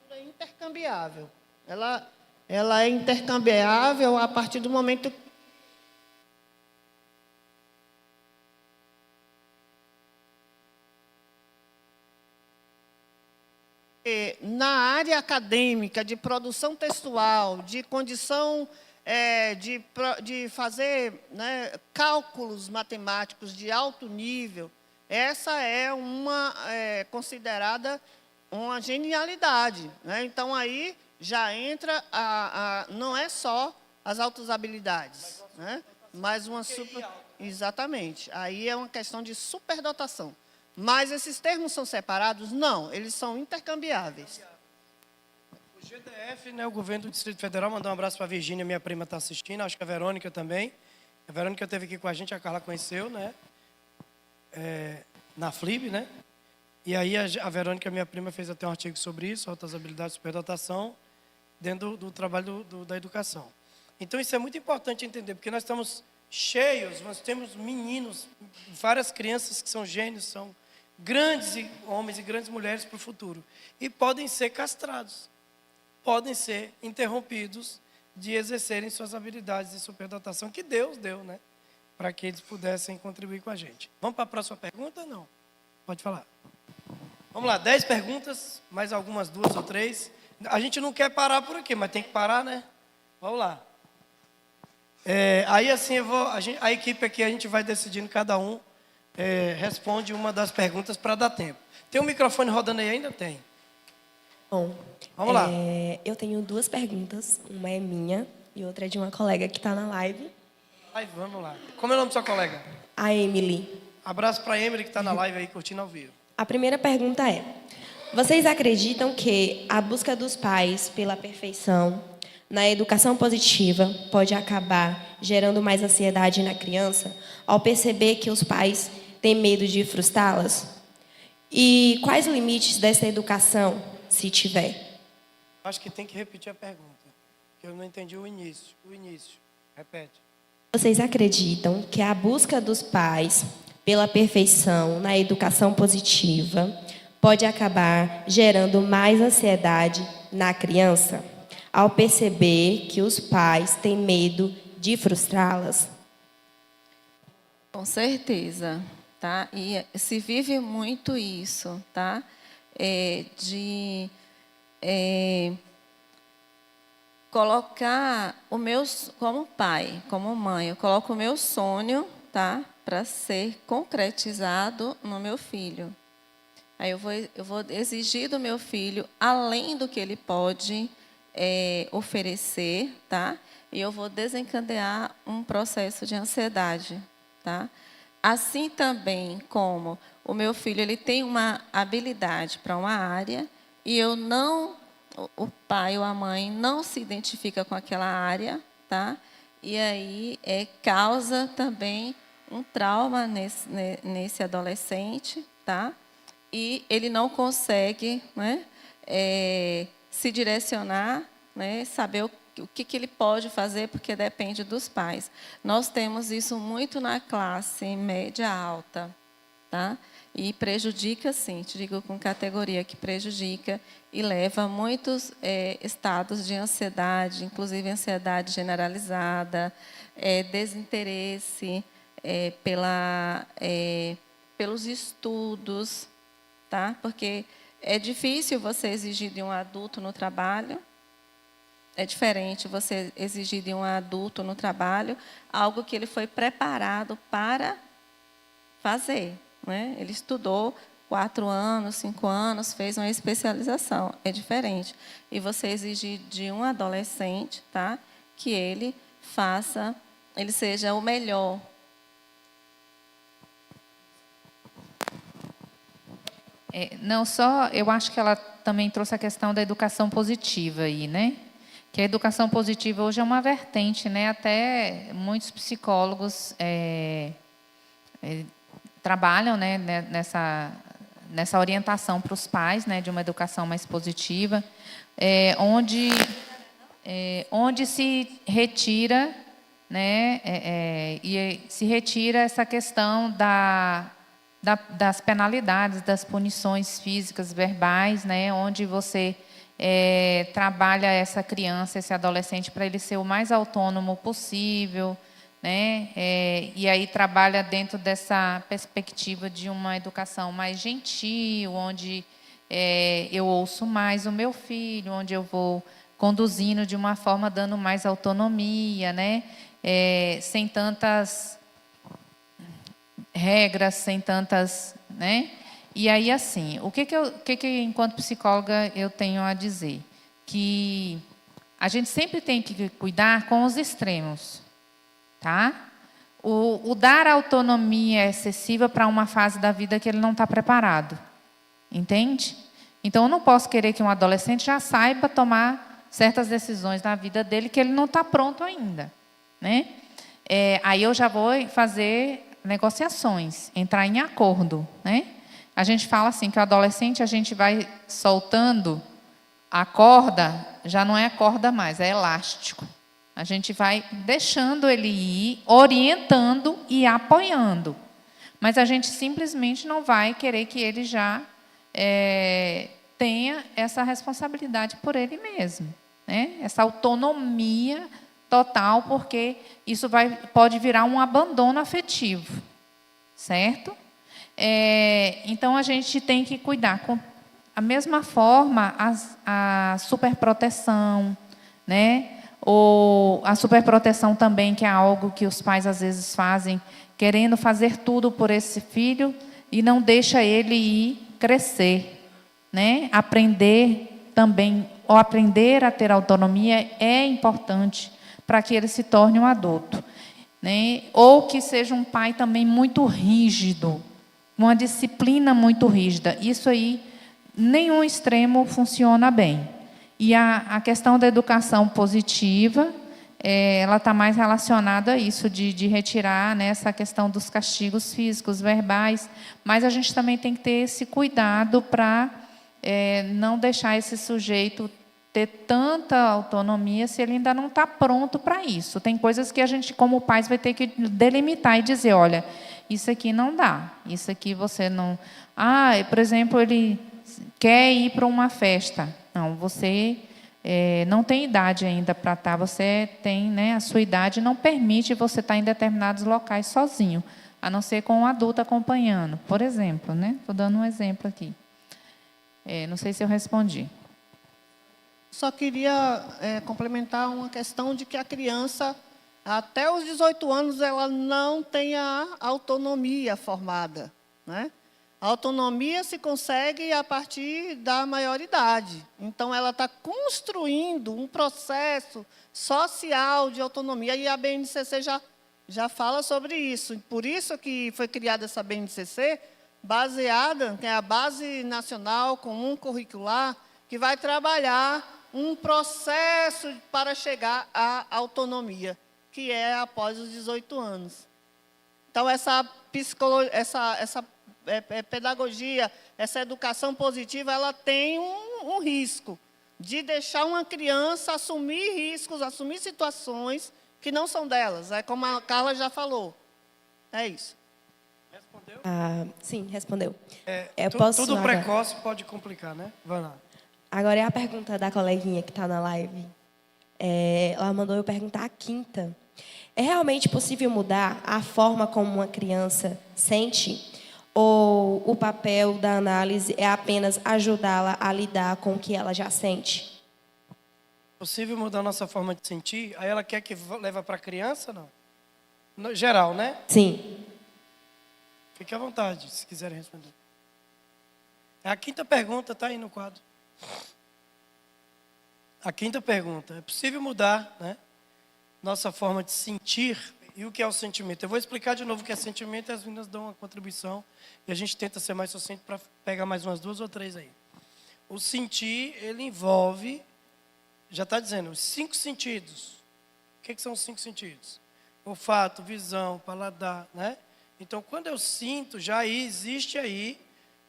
Speaker 2: É intercambiável. Ela é intercambiável a partir do momento na área acadêmica, de produção textual, de condição de fazer, né, cálculos matemáticos de alto nível, essa é considerada uma genialidade, né? Então, aí já entra não é só as altas habilidades, né? Mas uma super... Exatamente. Aí é uma questão de superdotação. Mas esses termos são separados? Não, eles são intercambiáveis.
Speaker 1: O GDF, né, o governo do Distrito Federal, mandou um abraço para a Virgínia, minha prima está assistindo, acho que a Verônica também. A Verônica esteve aqui com a gente, a Carla conheceu, né? Na FLIB, né? E aí a Verônica, minha prima, fez até um artigo sobre isso, altas habilidades e superdotação, dentro do trabalho da educação. Então, isso é muito importante entender, porque nós estamos cheios, nós temos meninos, várias crianças que são gênios, são grandes homens e grandes mulheres para o futuro. E podem ser castrados, podem ser interrompidos de exercerem suas habilidades de superdotação que Deus deu, né? Para que eles pudessem contribuir com a gente. Vamos para a próxima pergunta? Não? Pode falar. Vamos lá, 10 perguntas, mais algumas 2 ou 3. A gente não quer parar por aqui, mas tem que parar, né? Vamos lá. Aí assim, a equipe aqui, a gente vai decidindo, cada um responde uma das perguntas para dar tempo. Tem um microfone rodando aí ainda? Tem.
Speaker 9: Bom,
Speaker 1: vamos lá.
Speaker 9: Eu tenho 2 perguntas, uma é minha e outra é de uma colega que está na live.
Speaker 1: Vamos lá. Como é o nome da sua colega?
Speaker 9: A Emily.
Speaker 1: Abraço para a Emily, que está na live aí, curtindo ao vivo.
Speaker 9: A primeira pergunta é: vocês acreditam que a busca dos pais pela perfeição na educação positiva pode acabar gerando mais ansiedade na criança ao perceber que os pais têm medo de frustrá-las? E quais os limites dessa educação, se tiver?
Speaker 1: Acho que tem que repetir a pergunta, porque eu não entendi o início. Repete.
Speaker 9: Vocês acreditam que a busca dos pais pela perfeição na educação positiva pode acabar gerando mais ansiedade na criança ao perceber que os pais têm medo de frustrá-las?
Speaker 4: Com certeza, tá? E se vive muito isso, tá? Colocar como pai, como mãe, eu coloco o meu sonho, tá? Para ser concretizado no meu filho. Aí eu vou exigir do meu filho além do que ele pode oferecer, tá? E eu vou desencadear um processo de ansiedade, tá? Assim também como o meu filho ele tem uma habilidade para uma área e o pai ou a mãe não se identifica com aquela área, tá? E aí causa também um trauma nesse adolescente, tá? E ele não consegue, né, se direcionar, né, saber o que ele pode fazer, porque depende dos pais. Nós temos isso muito na classe média alta, tá? E prejudica, sim, te digo com categoria, que prejudica e leva a muitos estados de ansiedade, inclusive ansiedade generalizada, desinteresse pelos estudos, tá? Porque é difícil você exigir de um adulto no trabalho, é diferente você exigir de um adulto no trabalho algo que ele foi preparado para fazer, né? Ele estudou 4 anos, 5 anos, fez uma especialização, é diferente. E você exigir de um adolescente, tá? Que ele seja o melhor.
Speaker 3: Não só, eu acho que ela também trouxe a questão da educação positiva aí, né? Que a educação positiva hoje é uma vertente, né? Até muitos psicólogos trabalham, né, nessa orientação para os pais, né, de uma educação mais positiva, onde se retira, né, se retira essa questão das penalidades, das punições físicas, verbais, né, onde você trabalha essa criança, esse adolescente, para ele ser o mais autônomo possível, né, e aí trabalha dentro dessa perspectiva de uma educação mais gentil, onde eu ouço mais o meu filho, onde eu vou conduzindo de uma forma dando mais autonomia, né, sem tantas regras, sem tantas, né? E aí, assim, o que enquanto psicóloga, eu tenho a dizer? Que a gente sempre tem que cuidar com os extremos, tá? O dar autonomia excessiva para uma fase da vida que ele não está preparado, entende? Então, eu não posso querer que um adolescente já saiba tomar certas decisões na vida dele que ele não está pronto ainda, né? Aí eu já vou fazer negociações, entrar em acordo, né? A gente fala assim que o adolescente, a gente vai soltando a corda, já não é corda mais, é elástico. A gente vai deixando ele ir, orientando e apoiando. Mas a gente simplesmente não vai querer que ele já tenha essa responsabilidade por ele mesmo, né? Essa autonomia total, porque isso pode virar um abandono afetivo, certo? Então, a gente tem que cuidar. Com a mesma forma, a superproteção, né? Ou a superproteção também, que é algo que os pais, às vezes, fazem, querendo fazer tudo por esse filho e não deixa ele ir crescer, né? Aprender também, ou aprender a ter autonomia é importante para que ele se torne um adulto, né? Ou que seja um pai também muito rígido, uma disciplina muito rígida. Isso aí, nenhum extremo funciona bem. E a questão da educação positiva, ela está mais relacionada a isso, de retirar, né, essa questão dos castigos físicos, verbais, mas a gente também tem que ter esse cuidado para não deixar esse sujeito ter tanta autonomia se ele ainda não está pronto para isso. Tem coisas que a gente, como pais, vai ter que delimitar e dizer, olha, isso aqui não dá, isso aqui você não... por exemplo, ele quer ir para uma festa. Não, você não tem idade ainda para estar, você tem, né, a sua idade não permite você estar em determinados locais sozinho, a não ser com um adulto acompanhando, por exemplo, né? Estou dando um exemplo aqui. Não sei se eu respondi.
Speaker 2: Só queria complementar uma questão de que a criança, até os 18 anos, ela não tem a autonomia formada, né? A autonomia se consegue a partir da maioridade. Então, ela está construindo um processo social de autonomia, e a BNCC já fala sobre isso. Por isso que foi criada essa BNCC, baseada, que é a Base Nacional Comum Curricular, que vai trabalhar um processo para chegar à autonomia, que é após os 18 anos. Então, essa pedagogia, essa educação positiva, ela tem um risco de deixar uma criança assumir riscos, assumir situações que não são delas. É como a Carla já falou. É isso.
Speaker 1: Respondeu?
Speaker 9: Sim, respondeu.
Speaker 1: Tudo precoce pode complicar, né? Vai lá.
Speaker 9: Agora é a pergunta da coleguinha que está na live. Ela mandou eu perguntar a quinta. É realmente possível mudar a forma como uma criança sente? Ou o papel da análise é apenas ajudá-la a lidar com o que ela já sente?
Speaker 1: Possível mudar a nossa forma de sentir? Aí ela quer que leva para a criança, não? No geral, né?
Speaker 9: Sim.
Speaker 1: Fique à vontade, se quiserem responder. A quinta pergunta está aí no quadro. A quinta pergunta. É possível mudar, né, nossa forma de sentir e o que é o sentimento? Eu vou explicar de novo o que é sentimento e as meninas dão uma contribuição e a gente tenta ser mais sucinto para pegar mais umas 2 ou 3 aí. O sentir, ele envolve, já está dizendo, os 5 sentidos. O que são os 5 sentidos? Olfato, visão, paladar, né? Então, quando eu sinto, já existe aí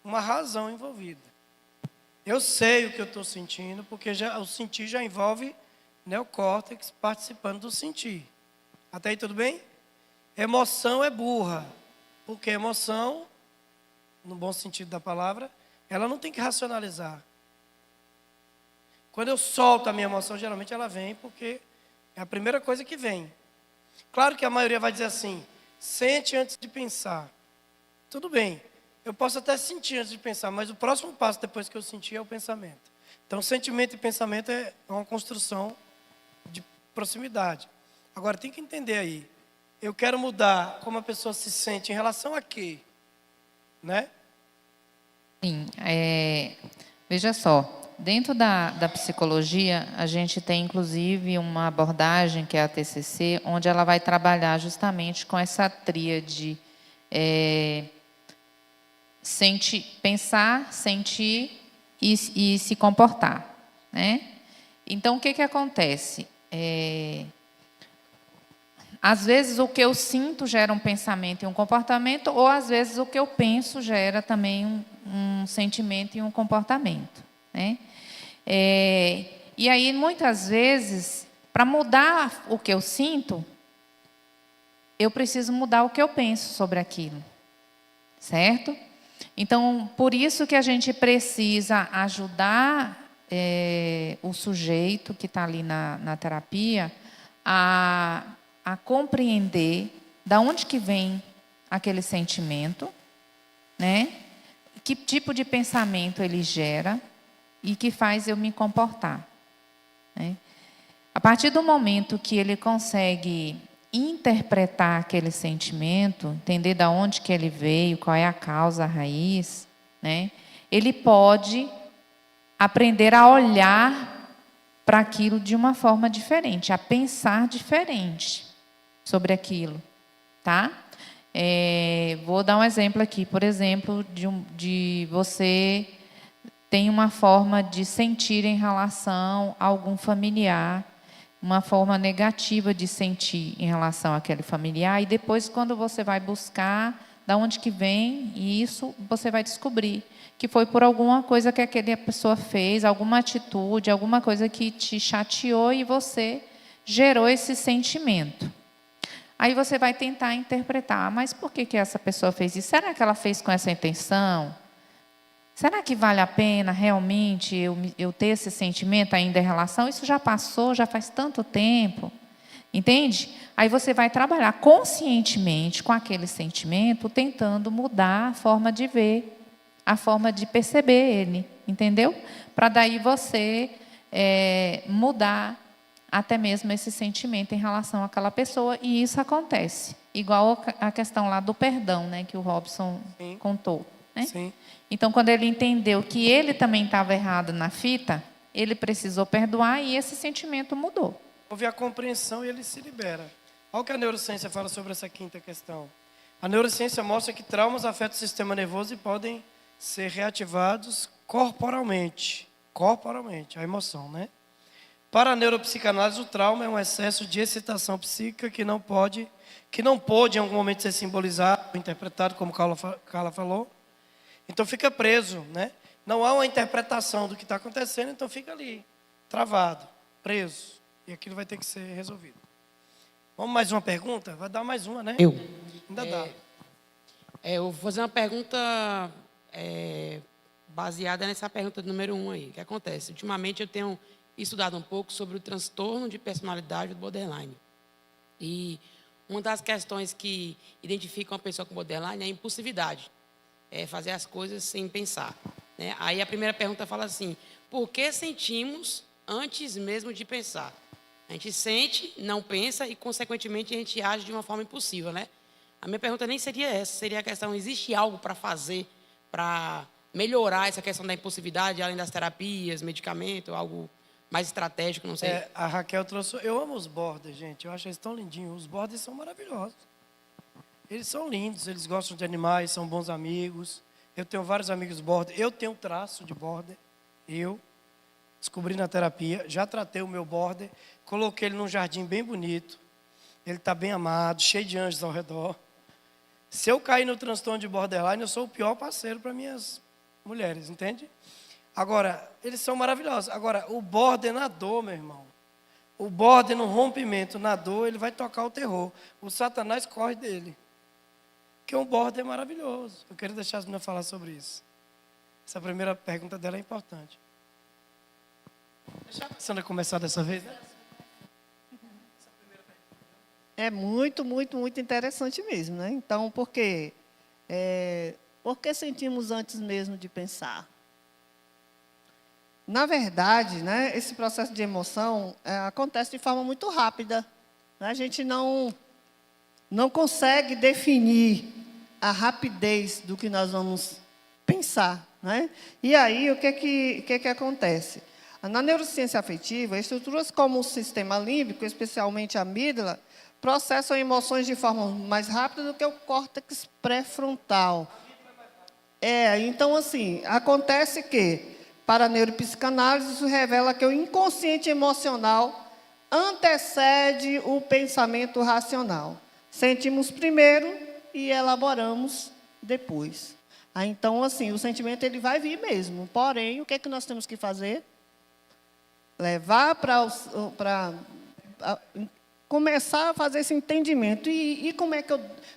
Speaker 1: uma razão envolvida. Eu sei o que eu estou sentindo, porque o sentir já envolve neocórtex participando do sentir. Até aí tudo bem? Emoção é burra, porque emoção, no bom sentido da palavra, ela não tem que racionalizar. Quando eu solto a minha emoção, geralmente ela vem porque é a primeira coisa que vem. Claro que a maioria vai dizer assim, sente antes de pensar. Tudo bem, eu posso até sentir antes de pensar, mas o próximo passo depois que eu sentir é o pensamento. Então, sentimento e pensamento é uma construção de proximidade. Agora, tem que entender aí, eu quero mudar como a pessoa se sente em relação a quê? Né?
Speaker 3: Sim, veja só, dentro da psicologia, a gente tem inclusive uma abordagem, que é a TCC, onde ela vai trabalhar justamente com essa tríade, pensar, sentir e se comportar, né? Então, o que acontece? Às vezes, o que eu sinto gera um pensamento e um comportamento, ou, às vezes, o que eu penso gera também um sentimento e um comportamento, né? E aí, muitas vezes, para mudar o que eu sinto, eu preciso mudar o que eu penso sobre aquilo, certo? Então, por isso que a gente precisa ajudar o sujeito que está ali na terapia a compreender da onde que vem aquele sentimento, né? Que tipo de pensamento ele gera e que faz eu me comportar, né? A partir do momento que ele consegue interpretar aquele sentimento, entender da onde que ele veio, qual é a causa, a raiz, né? Ele pode aprender a olhar para aquilo de uma forma diferente, a pensar diferente sobre aquilo, tá? Vou dar um exemplo aqui, por exemplo, de você tem uma forma de sentir em relação a algum familiar, uma forma negativa de sentir em relação àquele familiar, e depois, quando você vai buscar da onde que vem, e isso você vai descobrir que foi por alguma coisa que aquela pessoa fez, alguma atitude, alguma coisa que te chateou e você gerou esse sentimento. Aí você vai tentar interpretar, mas por que essa pessoa fez isso? Será que ela fez com essa intenção? Será que vale a pena realmente eu ter esse sentimento ainda em relação? Isso já passou, já faz tanto tempo. Entende? Aí você vai trabalhar conscientemente com aquele sentimento, tentando mudar a forma de ver, a forma de perceber ele. Entendeu? Para daí você mudar até mesmo esse sentimento em relação àquela pessoa. E isso acontece. Igual a questão lá do perdão, né, que o Robson contou. Né?
Speaker 1: Sim.
Speaker 3: Então, quando ele entendeu que ele também estava errado na fita, ele precisou perdoar e esse sentimento mudou.
Speaker 1: Houve a compreensão e ele se libera. Olha o que a neurociência fala sobre essa quinta questão. A neurociência mostra que traumas afetam o sistema nervoso e podem ser reativados corporalmente. Corporalmente, a emoção, né? Para a neuropsicanálise, o trauma é um excesso de excitação psíquica que não pôde em algum momento ser simbolizado, interpretado, como Carla falou. Então fica preso, né? Não há uma interpretação do que está acontecendo, então fica ali, travado, preso. E aquilo vai ter que ser resolvido. Vamos mais uma pergunta? Vai dar mais uma, né? Ainda dá.
Speaker 10: Eu vou fazer uma pergunta baseada nessa pergunta número 1 aí. O que acontece? Ultimamente eu tenho estudado um pouco sobre o transtorno de personalidade do borderline. E uma das questões que identificam uma pessoa com borderline é a impulsividade. Fazer as coisas sem pensar, né? Aí a primeira pergunta fala assim, por que sentimos antes mesmo de pensar? A gente sente, não pensa e, consequentemente, a gente age de uma forma impulsiva, né? A minha pergunta nem seria essa, seria a questão, existe algo para fazer, para melhorar essa questão da impulsividade, além das terapias, medicamento, algo mais estratégico, não sei?
Speaker 1: A Raquel trouxe... Eu amo os borders, gente, eu acho eles tão lindinhos. Os borders são maravilhosos. Eles são lindos, eles gostam de animais, são bons amigos. Eu tenho vários amigos border. Eu tenho traço de border. Eu descobri na terapia. Já tratei o meu border. Coloquei ele num jardim bem bonito. Ele está bem amado, cheio de anjos ao redor. Se eu cair no transtorno de borderline, eu sou o pior parceiro para minhas mulheres, entende? Agora, eles são maravilhosos. Agora, o border na dor, meu irmão, o border no rompimento, na dor, ele vai tocar o terror. O Satanás corre dele. Porque um border é maravilhoso. Eu quero deixar as meninas falar sobre isso. Essa primeira pergunta dela é importante. Deixa a Sandra começar dessa vez, né?
Speaker 2: É muito, muito, muito interessante mesmo, né? Então, por quê? Porque sentimos antes mesmo de pensar. Na verdade, né, esse processo de emoção acontece de forma muito rápida. Né? A gente não consegue definir a rapidez do que nós vamos pensar. Né? E aí, o que acontece? Na neurociência afetiva, estruturas como o sistema límbico, especialmente a amígdala, processam emoções de forma mais rápida do que o córtex pré-frontal. Então, assim, acontece que, para a neuropsicanálise, isso revela que o inconsciente emocional antecede o pensamento racional. Sentimos primeiro e elaboramos depois. Então, assim, o sentimento ele vai vir mesmo. Porém, o que é que nós temos que fazer? Levar para começar a fazer esse entendimento. E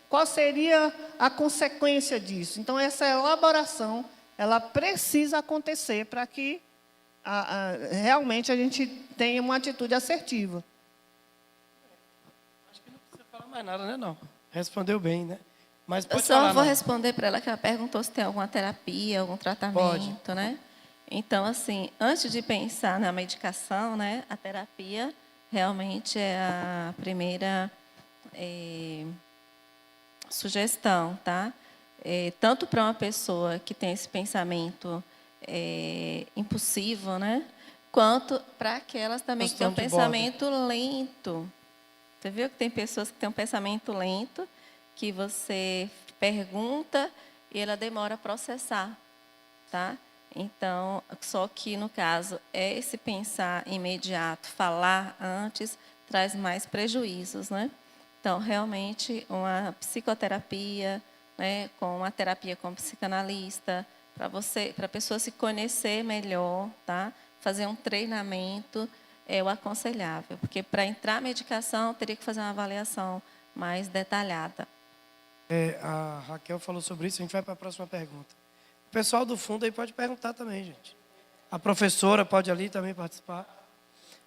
Speaker 2: qual seria a consequência disso? Então, essa elaboração, ela precisa acontecer para que realmente a gente tenha uma atitude assertiva.
Speaker 1: Acho que não precisa falar mais nada, né? Não. Respondeu bem, né? Mas
Speaker 4: Eu
Speaker 1: pode
Speaker 4: só
Speaker 1: falar,
Speaker 4: vou
Speaker 1: não.
Speaker 4: responder para ela, que ela perguntou se tem alguma terapia, algum tratamento, né? Então, assim, antes de pensar na medicação, né, a terapia realmente é a primeira sugestão, tá? Tanto para uma pessoa que tem esse pensamento impulsivo, né? Quanto para aquelas também que têm um pensamento lento. Você viu que tem pessoas que têm um pensamento lento, que você pergunta e ela demora a processar, tá? Então, só que no caso, esse pensar imediato, falar antes, traz mais prejuízos, né? Então, realmente, uma psicoterapia, né, com uma terapia com psicanalista, para a pessoa se conhecer melhor, tá? Fazer um treinamento é o aconselhável, porque para entrar a medicação, teria que fazer uma avaliação mais detalhada.
Speaker 1: A Raquel falou sobre isso, a gente vai para a próxima pergunta. O pessoal do fundo aí pode perguntar também, gente. A professora pode ali também participar.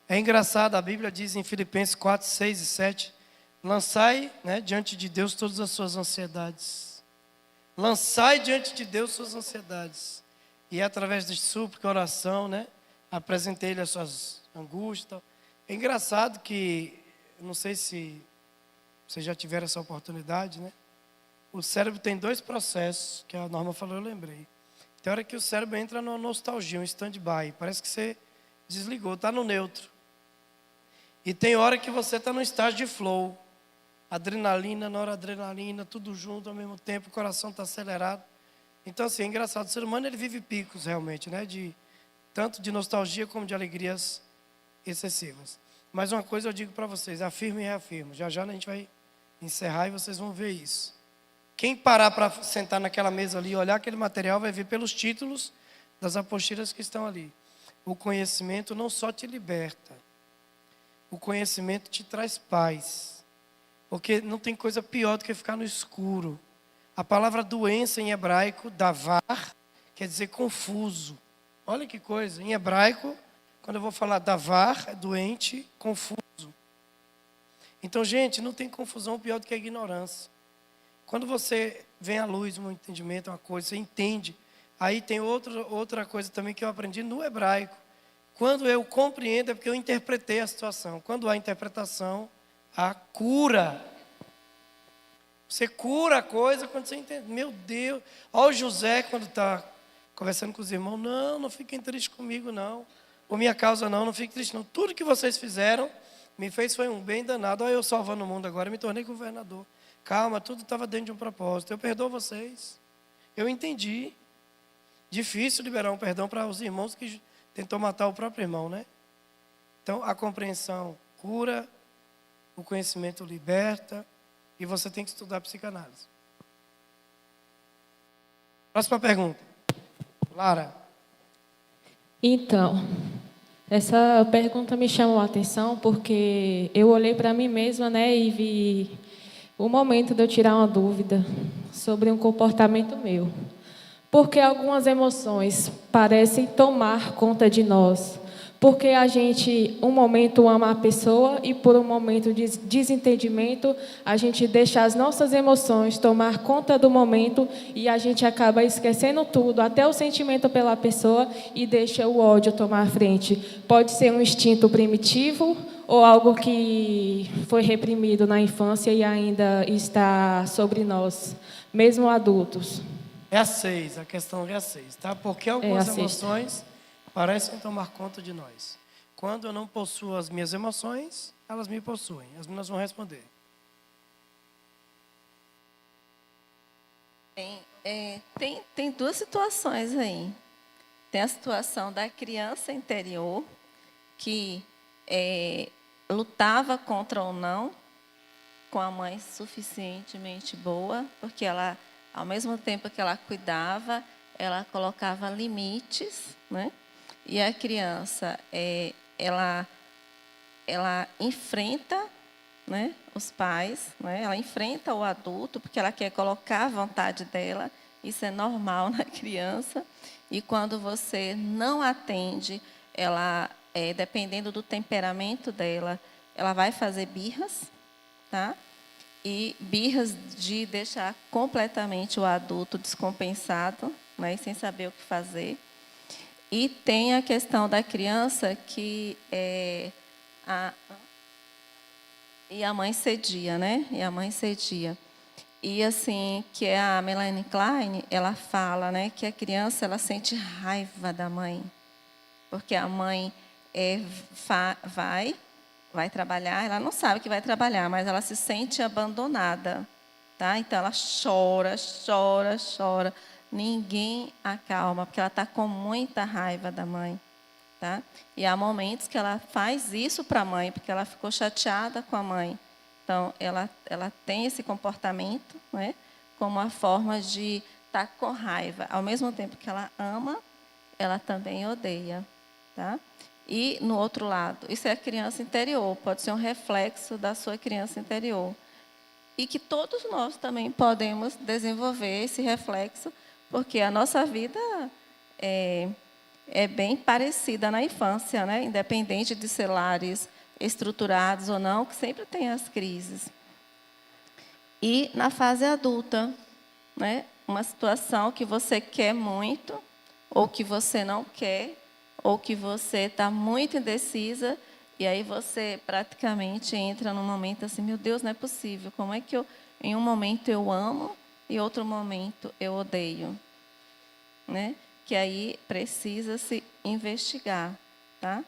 Speaker 1: É engraçado, a Bíblia diz em Filipenses 4, 6 e 7, lançai, né, diante de Deus todas as suas ansiedades. Lançai diante de Deus suas ansiedades. E através de súplica, oração, né, apresentei-lhe as suas angústias. Tal. É engraçado que, não sei se vocês já tiveram essa oportunidade, né? O cérebro tem dois processos, que a Norma falou, eu lembrei. Tem hora que o cérebro entra numa nostalgia, um stand-by. Parece que você desligou, está no neutro. E tem hora que você está no estágio de flow. Adrenalina, noradrenalina, tudo junto ao mesmo tempo, o coração está acelerado. Então, assim, é engraçado. O ser humano ele vive picos, realmente, né? Tanto de nostalgia como de alegrias excessivas. Mas uma coisa eu digo para vocês, afirmo e reafirmo. Já já a gente vai encerrar e vocês vão ver isso. Quem parar para sentar naquela mesa ali e olhar aquele material vai ver pelos títulos das apostilas que estão ali. O conhecimento não só te liberta, o conhecimento te traz paz. Porque não tem coisa pior do que ficar no escuro. A palavra doença em hebraico, davar, quer dizer confuso. Olha que coisa, em hebraico, quando eu vou falar davar, é doente, confuso. Então, gente, não tem confusão pior do que a ignorância. Quando você vem à luz, um entendimento, uma coisa, você entende. Aí tem outra coisa também que eu aprendi no hebraico. Quando eu compreendo, é porque eu interpretei a situação. Quando há interpretação, há cura. Você cura a coisa quando você entende. Meu Deus. Olha o José quando está conversando com os irmãos. Não fiquem tristes comigo, não. Por minha causa, não fiquem tristes, não. Tudo que vocês fizeram me fez foi um bem danado. Olha eu salvando o mundo agora, me tornei governador. Calma, tudo estava dentro de um propósito. Eu perdoo vocês. Eu entendi. Difícil liberar um perdão para os irmãos que tentou matar o próprio irmão, né? Então, a compreensão cura, o conhecimento liberta, e você tem que estudar psicanálise. Próxima pergunta. Lara.
Speaker 6: Então, essa pergunta me chamou a atenção porque eu olhei para mim mesma, né, e vi o momento de eu tirar uma dúvida sobre um comportamento meu. Porque algumas emoções parecem tomar conta de nós. Porque a gente, um momento, ama a pessoa e, por um momento de desentendimento, a gente deixa as nossas emoções tomar conta do momento e a gente acaba esquecendo tudo, até o sentimento pela pessoa, e deixa o ódio tomar frente. Pode ser um instinto primitivo ou algo que foi reprimido na infância e ainda está sobre nós, mesmo adultos.
Speaker 1: É a 6, a questão é a 6, tá? Porque algumas
Speaker 6: a sexta.
Speaker 1: emoções parecem tomar conta de nós. Quando eu não possuo as minhas emoções, elas me possuem. As meninas vão responder.
Speaker 4: Tem duas situações aí. Tem a situação da criança interior, que lutava contra o não, com a mãe suficientemente boa, porque ela, ao mesmo tempo que ela cuidava, ela colocava limites, né? E a criança, ela enfrenta, né, os pais, né? Ela enfrenta o adulto, porque ela quer colocar a vontade dela. Isso é normal na criança. E quando você não atende, ela, dependendo do temperamento dela, ela vai fazer birras, tá? E birras de deixar completamente o adulto descompensado, né, sem saber o que fazer. E tem a questão da criança que e a mãe cedia, né? E a mãe cedia. E assim, que é a Melanie Klein, ela fala, né, que a criança ela sente raiva da mãe, porque a mãe vai trabalhar, ela não sabe que vai trabalhar, mas ela se sente abandonada, tá? Então ela chora, chora, chora. Ninguém acalma, porque ela está com muita raiva da mãe, tá? E há momentos que ela faz isso para a mãe, porque ela ficou chateada com a mãe. Então, ela tem esse comportamento, né, como uma forma de estar com raiva. Ao mesmo tempo que ela ama, ela também odeia, tá? E, no outro lado, isso é a criança interior, pode ser um reflexo da sua criança interior. E que todos nós também podemos desenvolver esse reflexo, porque a nossa vida é bem parecida na infância, né? Independente de ser lares estruturados ou não, que sempre tem as crises. E na fase adulta, né? Uma situação que você quer muito, ou que você não quer, ou que você está muito indecisa, e aí você praticamente entra num momento assim, meu Deus, não é possível, como é que em um momento eu amo e outro momento eu odeio, né? Que aí precisa se investigar, tá?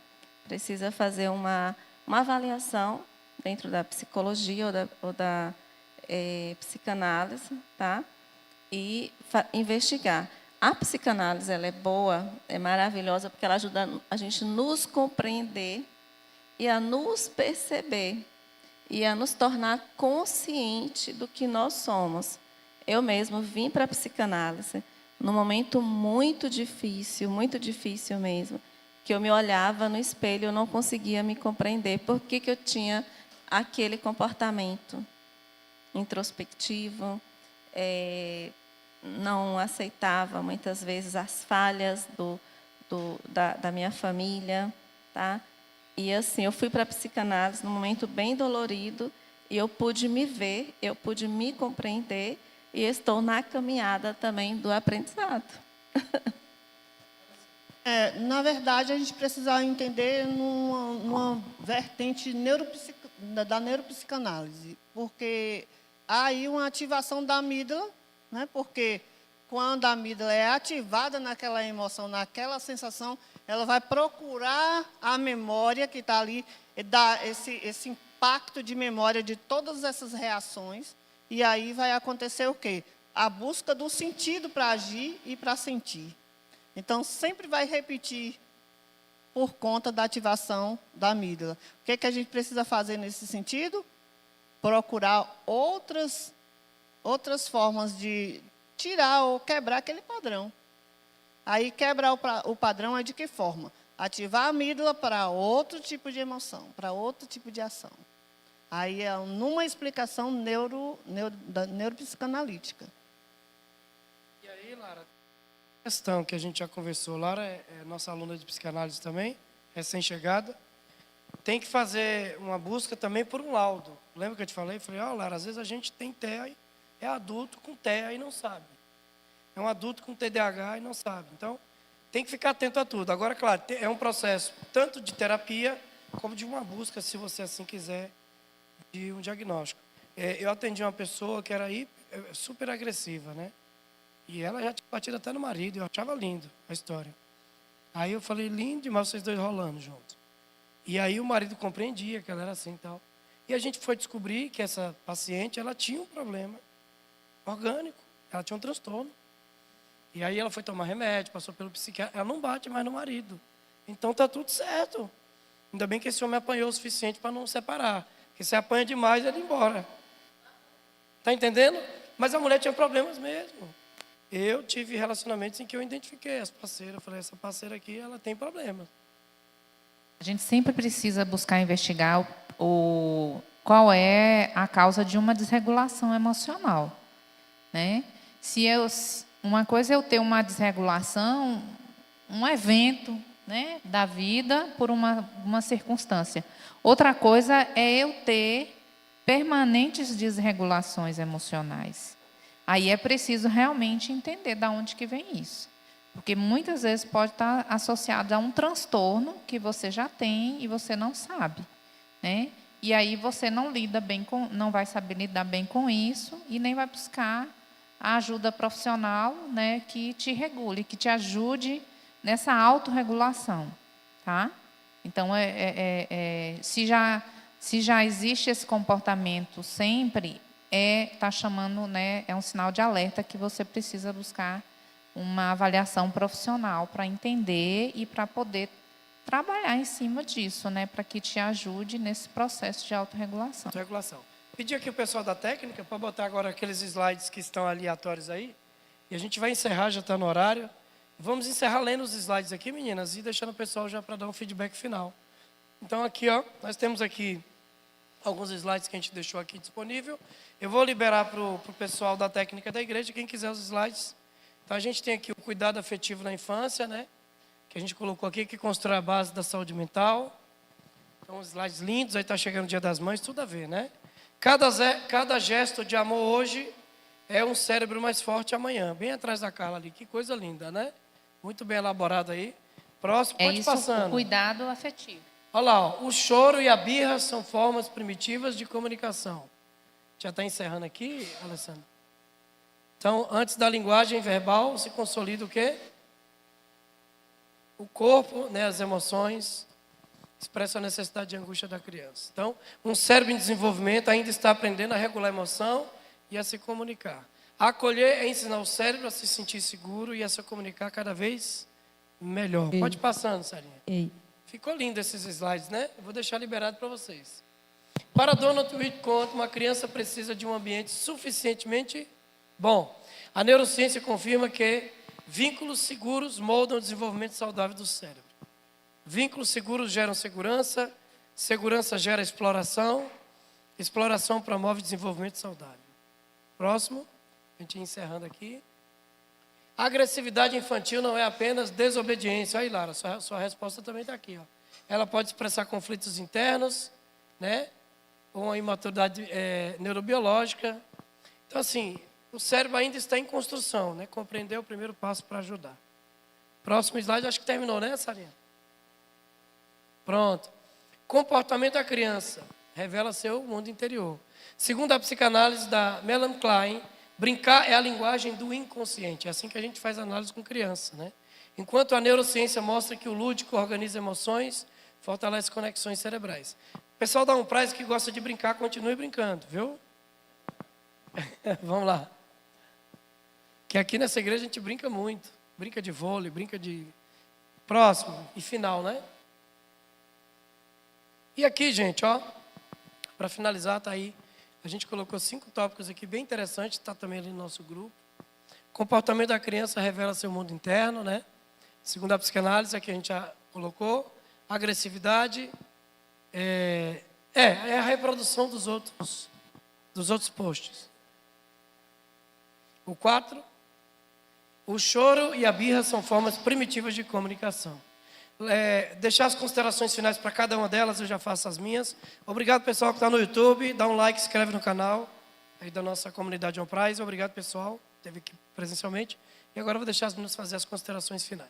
Speaker 4: Precisa fazer uma avaliação dentro da psicologia ou da psicanálise, tá? E investigar. A psicanálise ela é boa, é maravilhosa, porque ela ajuda a gente nos compreender e a nos perceber e a nos tornar consciente do que nós somos. Eu mesmo vim para a psicanálise num momento muito difícil mesmo, que eu me olhava no espelho e eu não conseguia me compreender por que eu tinha aquele comportamento introspectivo, não aceitava muitas vezes as falhas da minha família, tá? E assim, eu fui para a psicanálise num momento bem dolorido e eu pude me ver, eu pude me compreender e estou na caminhada também do aprendizado.
Speaker 2: Na verdade, a gente precisa entender numa vertente da neuropsicanálise, porque há aí uma ativação da amígdala, né? Porque quando a amígdala é ativada naquela emoção, naquela sensação, ela vai procurar a memória que está ali, dar esse impacto de memória de todas essas reações, e aí vai acontecer o quê? A busca do sentido para agir e para sentir. Então, sempre vai repetir por conta da ativação da amígdala. O que a gente precisa fazer nesse sentido? Procurar outras formas de tirar ou quebrar aquele padrão. Aí, quebrar o padrão é de que forma? Ativar a amígdala para outro tipo de emoção, para outro tipo de ação. Aí é numa explicação neuropsicanalítica.
Speaker 1: E aí, Lara, questão que a gente já conversou, Lara é nossa aluna de psicanálise também, recém-chegada, tem que fazer uma busca também por um laudo. Lembra que eu te falei? Falei, Lara, às vezes a gente tem TEA, é adulto com TEA e não sabe. É um adulto com TDAH e não sabe. Então, tem que ficar atento a tudo. Agora, claro, é um processo tanto de terapia como de uma busca, se você assim quiser, de um diagnóstico. Eu atendi uma pessoa que era super agressiva, né? E ela já tinha batido até no marido, eu achava lindo a história. Aí eu falei, lindo demais vocês dois rolando juntos. E aí o marido compreendia que ela era assim e tal. E a gente foi descobrir que essa paciente, ela tinha um problema orgânico, ela tinha um transtorno. E aí ela foi tomar remédio, passou pelo psiquiatra, ela não bate mais no marido. Então tá tudo certo. Ainda bem que esse homem apanhou o suficiente para não separar. Porque se apanha demais, ele ia embora. Está entendendo? Mas a mulher tinha problemas mesmo. Eu tive relacionamentos em que eu identifiquei as parceiras. Eu falei, essa parceira aqui, ela tem problemas.
Speaker 3: A gente sempre precisa buscar investigar qual é a causa de uma desregulação emocional, né? Uma coisa é eu ter uma desregulação, um evento, né, da vida por uma circunstância. Outra coisa é eu ter permanentes desregulações emocionais. Aí é preciso realmente entender de onde que vem isso. Porque muitas vezes pode estar associado a um transtorno que você já tem e você não sabe, né? E aí você não vai saber lidar bem com isso e nem vai buscar a ajuda profissional, né, que te regule, que te ajude nessa autorregulação, tá? Então, se já existe esse comportamento sempre, está chamando, né, é um sinal de alerta que você precisa buscar uma avaliação profissional para entender e para poder trabalhar em cima disso, né, para que te ajude nesse processo de autorregulação.
Speaker 1: Autorregulação. Pedi aqui o pessoal da técnica para botar agora aqueles slides que estão aleatórios aí. E a gente vai encerrar, já está no horário. Vamos encerrar lendo os slides aqui, meninas, e deixando o pessoal já para dar um feedback final. Então, aqui, ó, nós temos aqui alguns slides que a gente deixou aqui disponível. Eu vou liberar para o pessoal da técnica da igreja, quem quiser os slides. Então, a gente tem aqui o cuidado afetivo na infância, né? Que a gente colocou aqui, que constrói a base da saúde mental. Então, os slides lindos, aí está chegando o Dia das Mães, tudo a ver, né? Cada gesto de amor hoje é um cérebro mais forte amanhã. Bem atrás da Carla ali, que coisa linda, né? Muito bem elaborado aí. Próximo, pode ir passando.
Speaker 3: O cuidado afetivo.
Speaker 1: Olha lá, ó, o choro e a birra são formas primitivas de comunicação. Já está encerrando aqui, Alessandra? Então, antes da linguagem verbal, se consolida o quê? O corpo, né, as emoções, expressam a necessidade de angústia da criança. Então, um cérebro em desenvolvimento ainda está aprendendo a regular a emoção e a se comunicar. Acolher é ensinar o cérebro a se sentir seguro e a se comunicar cada vez melhor. Pode ir passando, Sarinha. Ficou lindo esses slides, né? Eu vou deixar liberado para vocês. Para Donald Winnicott, uma criança precisa de um ambiente suficientemente bom. A neurociência confirma que vínculos seguros moldam o desenvolvimento saudável do cérebro. Vínculos seguros geram segurança, segurança gera exploração, exploração promove desenvolvimento saudável. Próximo, a gente encerrando aqui. A agressividade infantil não é apenas desobediência. Aí, Lara, sua resposta também está aqui. Ó. Ela pode expressar conflitos internos, né? Ou uma imaturidade neurobiológica. Então, assim, o cérebro ainda está em construção, né? Compreender é o primeiro passo para ajudar. Próximo slide, acho que terminou, né, Sarinha? Pronto. Comportamento da criança revela seu mundo interior. Segundo a psicanálise da Melanie Klein, brincar é a linguagem do inconsciente. É assim que a gente faz análise com criança, né? Enquanto a neurociência mostra que o lúdico organiza emoções, fortalece conexões cerebrais. O pessoal da Umprise que gosta de brincar, continue brincando, viu? Vamos lá. Que aqui nessa igreja a gente brinca muito. Brinca de vôlei, brinca de... Próximo e final, né? E aqui, gente, ó, para finalizar, tá aí. A gente colocou 5 tópicos aqui bem interessantes, está também ali no nosso grupo. Comportamento da criança revela seu mundo interno, né? Segundo a psicanálise, aqui a gente já colocou, agressividade é a reprodução dos outros posts. O 4, o choro e a birra são formas primitivas de comunicação. Deixar as considerações finais para cada uma delas, eu já faço as minhas. Obrigado, pessoal, que está no YouTube. Dá um like, se inscreve no canal aí da nossa comunidade On Prize. Obrigado, pessoal, que esteve aqui presencialmente. E agora eu vou deixar as meninas fazer as considerações finais.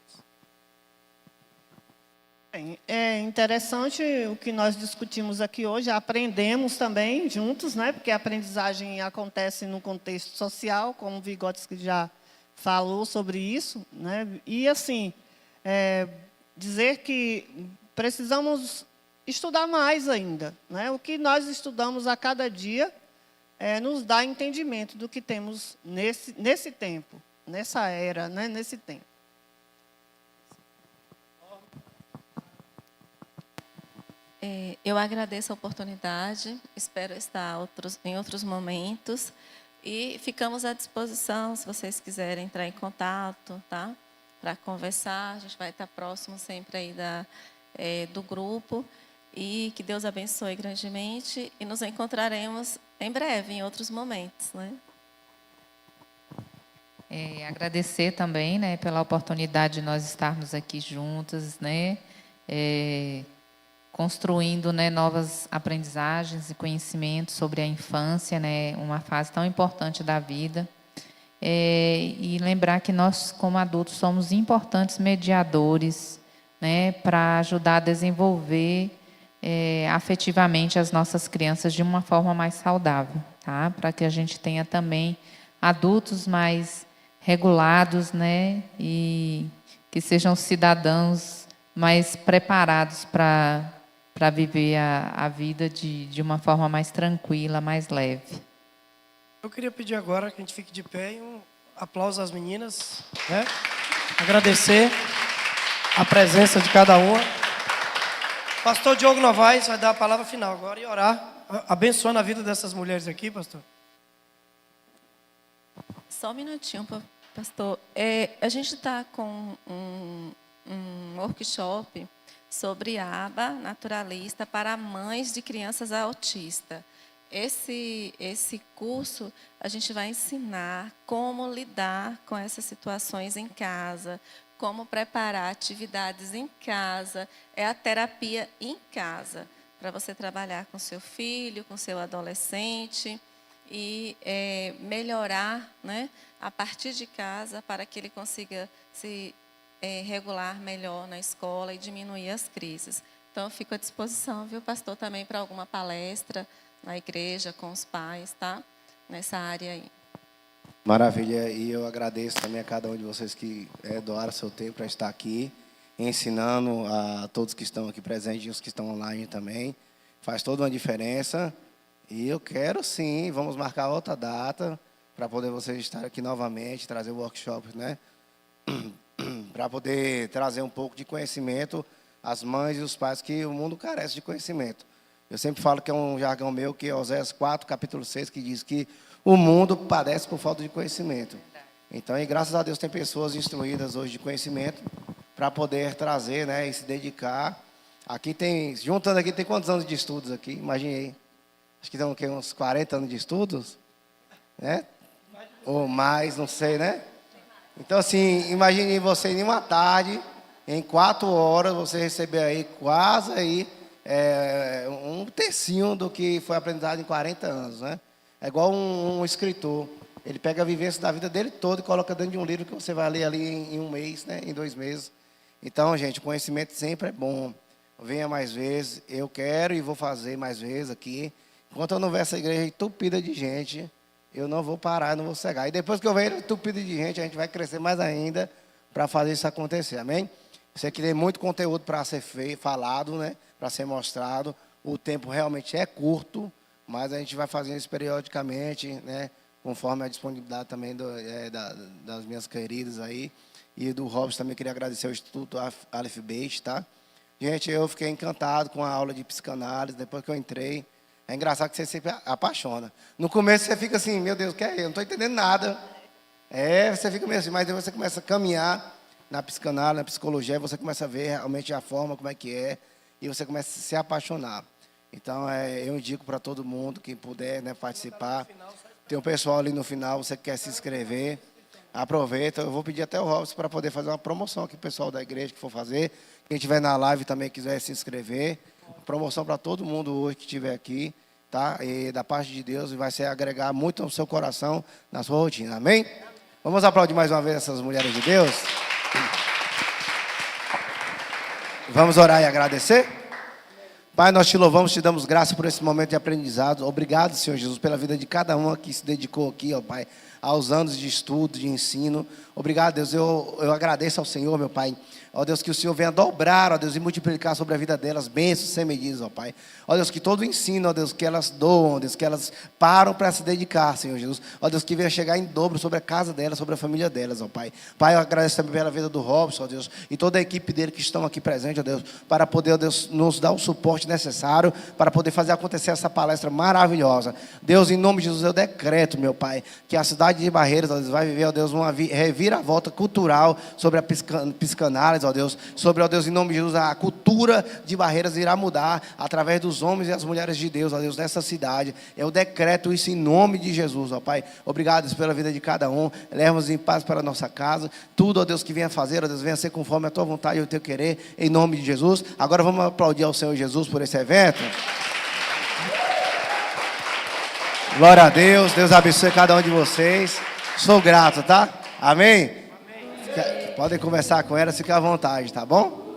Speaker 2: Bem, é interessante o que nós discutimos aqui hoje, aprendemos também juntos, né? Porque a aprendizagem acontece no contexto social, como o Vygotsky já falou sobre isso, né? E, assim, dizer que precisamos estudar mais ainda, né? O que nós estudamos a cada dia nos dá entendimento do que temos nesse tempo, nessa era, né? Nesse tempo.
Speaker 4: Eu agradeço a oportunidade, espero estar em outros momentos e ficamos à disposição se vocês quiserem entrar em contato, tá? Para conversar, a gente vai estar próximo sempre aí do grupo e que Deus abençoe grandemente e nos encontraremos em breve, em outros momentos, né?
Speaker 3: Agradecer também, né, pela oportunidade de nós estarmos aqui juntas, né? Construindo, né, novas aprendizagens e conhecimentos sobre a infância, né, uma fase tão importante da vida. E lembrar que nós, como adultos, somos importantes mediadores, né, para ajudar a desenvolver afetivamente as nossas crianças de uma forma mais saudável, tá? Para que a gente tenha também adultos mais regulados, né, e que sejam cidadãos mais preparados para viver a vida de uma forma mais tranquila, mais leve.
Speaker 1: Eu queria pedir agora que a gente fique de pé e um aplauso às meninas, né? Agradecer a presença de cada uma. Pastor Diogo Novaes vai dar a palavra final agora e orar, abençoando a vida dessas mulheres aqui, pastor.
Speaker 4: Só um minutinho, pastor. A gente está com um workshop sobre a aba naturalista para mães de crianças autistas. Esse curso, a gente vai ensinar como lidar com essas situações em casa, como preparar atividades em casa, é a terapia em casa, para você trabalhar com seu filho, com seu adolescente e melhorar, né, a partir de casa para que ele consiga se regular melhor na escola e diminuir as crises. Então, eu fico à disposição, viu, pastor, também para alguma palestra na igreja, com os pais, tá? Nessa área aí.
Speaker 5: Maravilha, e eu agradeço também a cada um de vocês que doaram seu tempo para estar aqui, ensinando a todos que estão aqui presentes e os que estão online também. Faz toda uma diferença. E eu quero sim, vamos marcar outra data para poder vocês estarem aqui novamente, trazer o workshop, né? Para poder trazer um pouco de conhecimento às mães e os pais, que o mundo carece de conhecimento. Eu sempre falo que é um jargão meu, que é Oséias 4, capítulo 6, que diz que o mundo padece por falta de conhecimento. Então, e graças a Deus, tem pessoas instruídas hoje de conhecimento para poder trazer, né, e se dedicar. Aqui tem, juntando aqui, tem quantos anos de estudos aqui? Imaginei. Acho que estão uns 40 anos de estudos, né? Ou mais, não sei, né? Então, assim, imagine você em uma tarde, em 4 horas, você receber aí quase aí, um tercinho do que foi aprendizado em 40 anos, né? É igual um escritor. Ele pega a vivência da vida dele toda e coloca dentro de um livro que você vai ler ali em 1 mês, né? Em 2 meses. Então, gente, o conhecimento sempre é bom. Venha mais vezes. Eu quero e vou fazer mais vezes aqui. Enquanto eu não ver essa igreja entupida de gente, eu não vou parar, não vou cegar. E depois que eu ver entupido de gente, a gente vai crescer mais ainda para fazer isso acontecer. Amém? Você que tem muito conteúdo para ser falado, né? Para ser mostrado. O tempo realmente é curto, mas a gente vai fazendo isso periodicamente, né? Conforme a disponibilidade também das minhas queridas aí. E do Robson também queria agradecer ao Instituto Aleph Beit, tá? Gente, eu fiquei encantado com a aula de psicanálise, depois que eu entrei. É engraçado que você sempre apaixona. No começo você fica assim, meu Deus, o que é? Eu não estou entendendo nada. Você fica meio assim, mas depois você começa a caminhar. na psicanálise, na psicologia, e você começa a ver realmente a forma como é que é, e você começa a se apaixonar. Então, eu indico para todo mundo, quem puder, né, participar. Tem um pessoal ali no final, você quer se inscrever, aproveita. Eu vou pedir até o Robson para poder fazer uma promoção aqui, o pessoal da igreja que for fazer. Quem estiver na live também quiser se inscrever. Promoção para todo mundo hoje que estiver aqui, tá? E da parte de Deus, vai ser agregar muito no seu coração, na sua rotina. Amém? Vamos aplaudir mais uma vez essas mulheres de Deus. Vamos orar e agradecer? Pai, nós te louvamos, te damos graça por esse momento de aprendizado. Obrigado, Senhor Jesus, pela vida de cada um que se dedicou aqui, ó Pai, aos anos de estudo, de ensino. Obrigado, Deus. Eu agradeço ao Senhor, meu Pai. Ó Deus, que o Senhor venha dobrar, ó Deus, e multiplicar sobre a vida delas bênçãos sem medidas, ó Pai. Ó Deus, que todo o ensino, ó Deus, que elas doam, ó Deus, que elas param para se dedicar, Senhor Jesus. Ó Deus, que venha chegar em dobro sobre a casa delas, sobre a família delas, ó Pai. Pai, eu agradeço também pela vida do Robson, ó Deus, e toda a equipe dele que estão aqui presente, ó Deus, para poder, ó Deus, nos dar o suporte necessário para poder fazer acontecer essa palestra maravilhosa. Deus, em nome de Jesus, eu decreto, meu Pai, que a cidade de Barreiras, ó Deus, vai viver, ó Deus, uma reviravolta cultural sobre a psicanálise, ó Deus, sobre, ó Deus, em nome de Jesus, a cultura de Barreiras irá mudar através dos homens e as mulheres de Deus, ó Deus, nessa cidade. Eu decreto isso em nome de Jesus, ó Pai. Obrigado, Deus, pela vida de cada um. Leva-nos em paz para a nossa casa. Tudo, ó Deus, que venha fazer, ó Deus, venha ser conforme a tua vontade e o teu querer, em nome de Jesus. Agora vamos aplaudir ao Senhor Jesus por esse evento. Glória a Deus. Deus abençoe cada um de vocês. Sou grato, tá? Amém? Podem conversar com ela, fique à vontade, tá bom?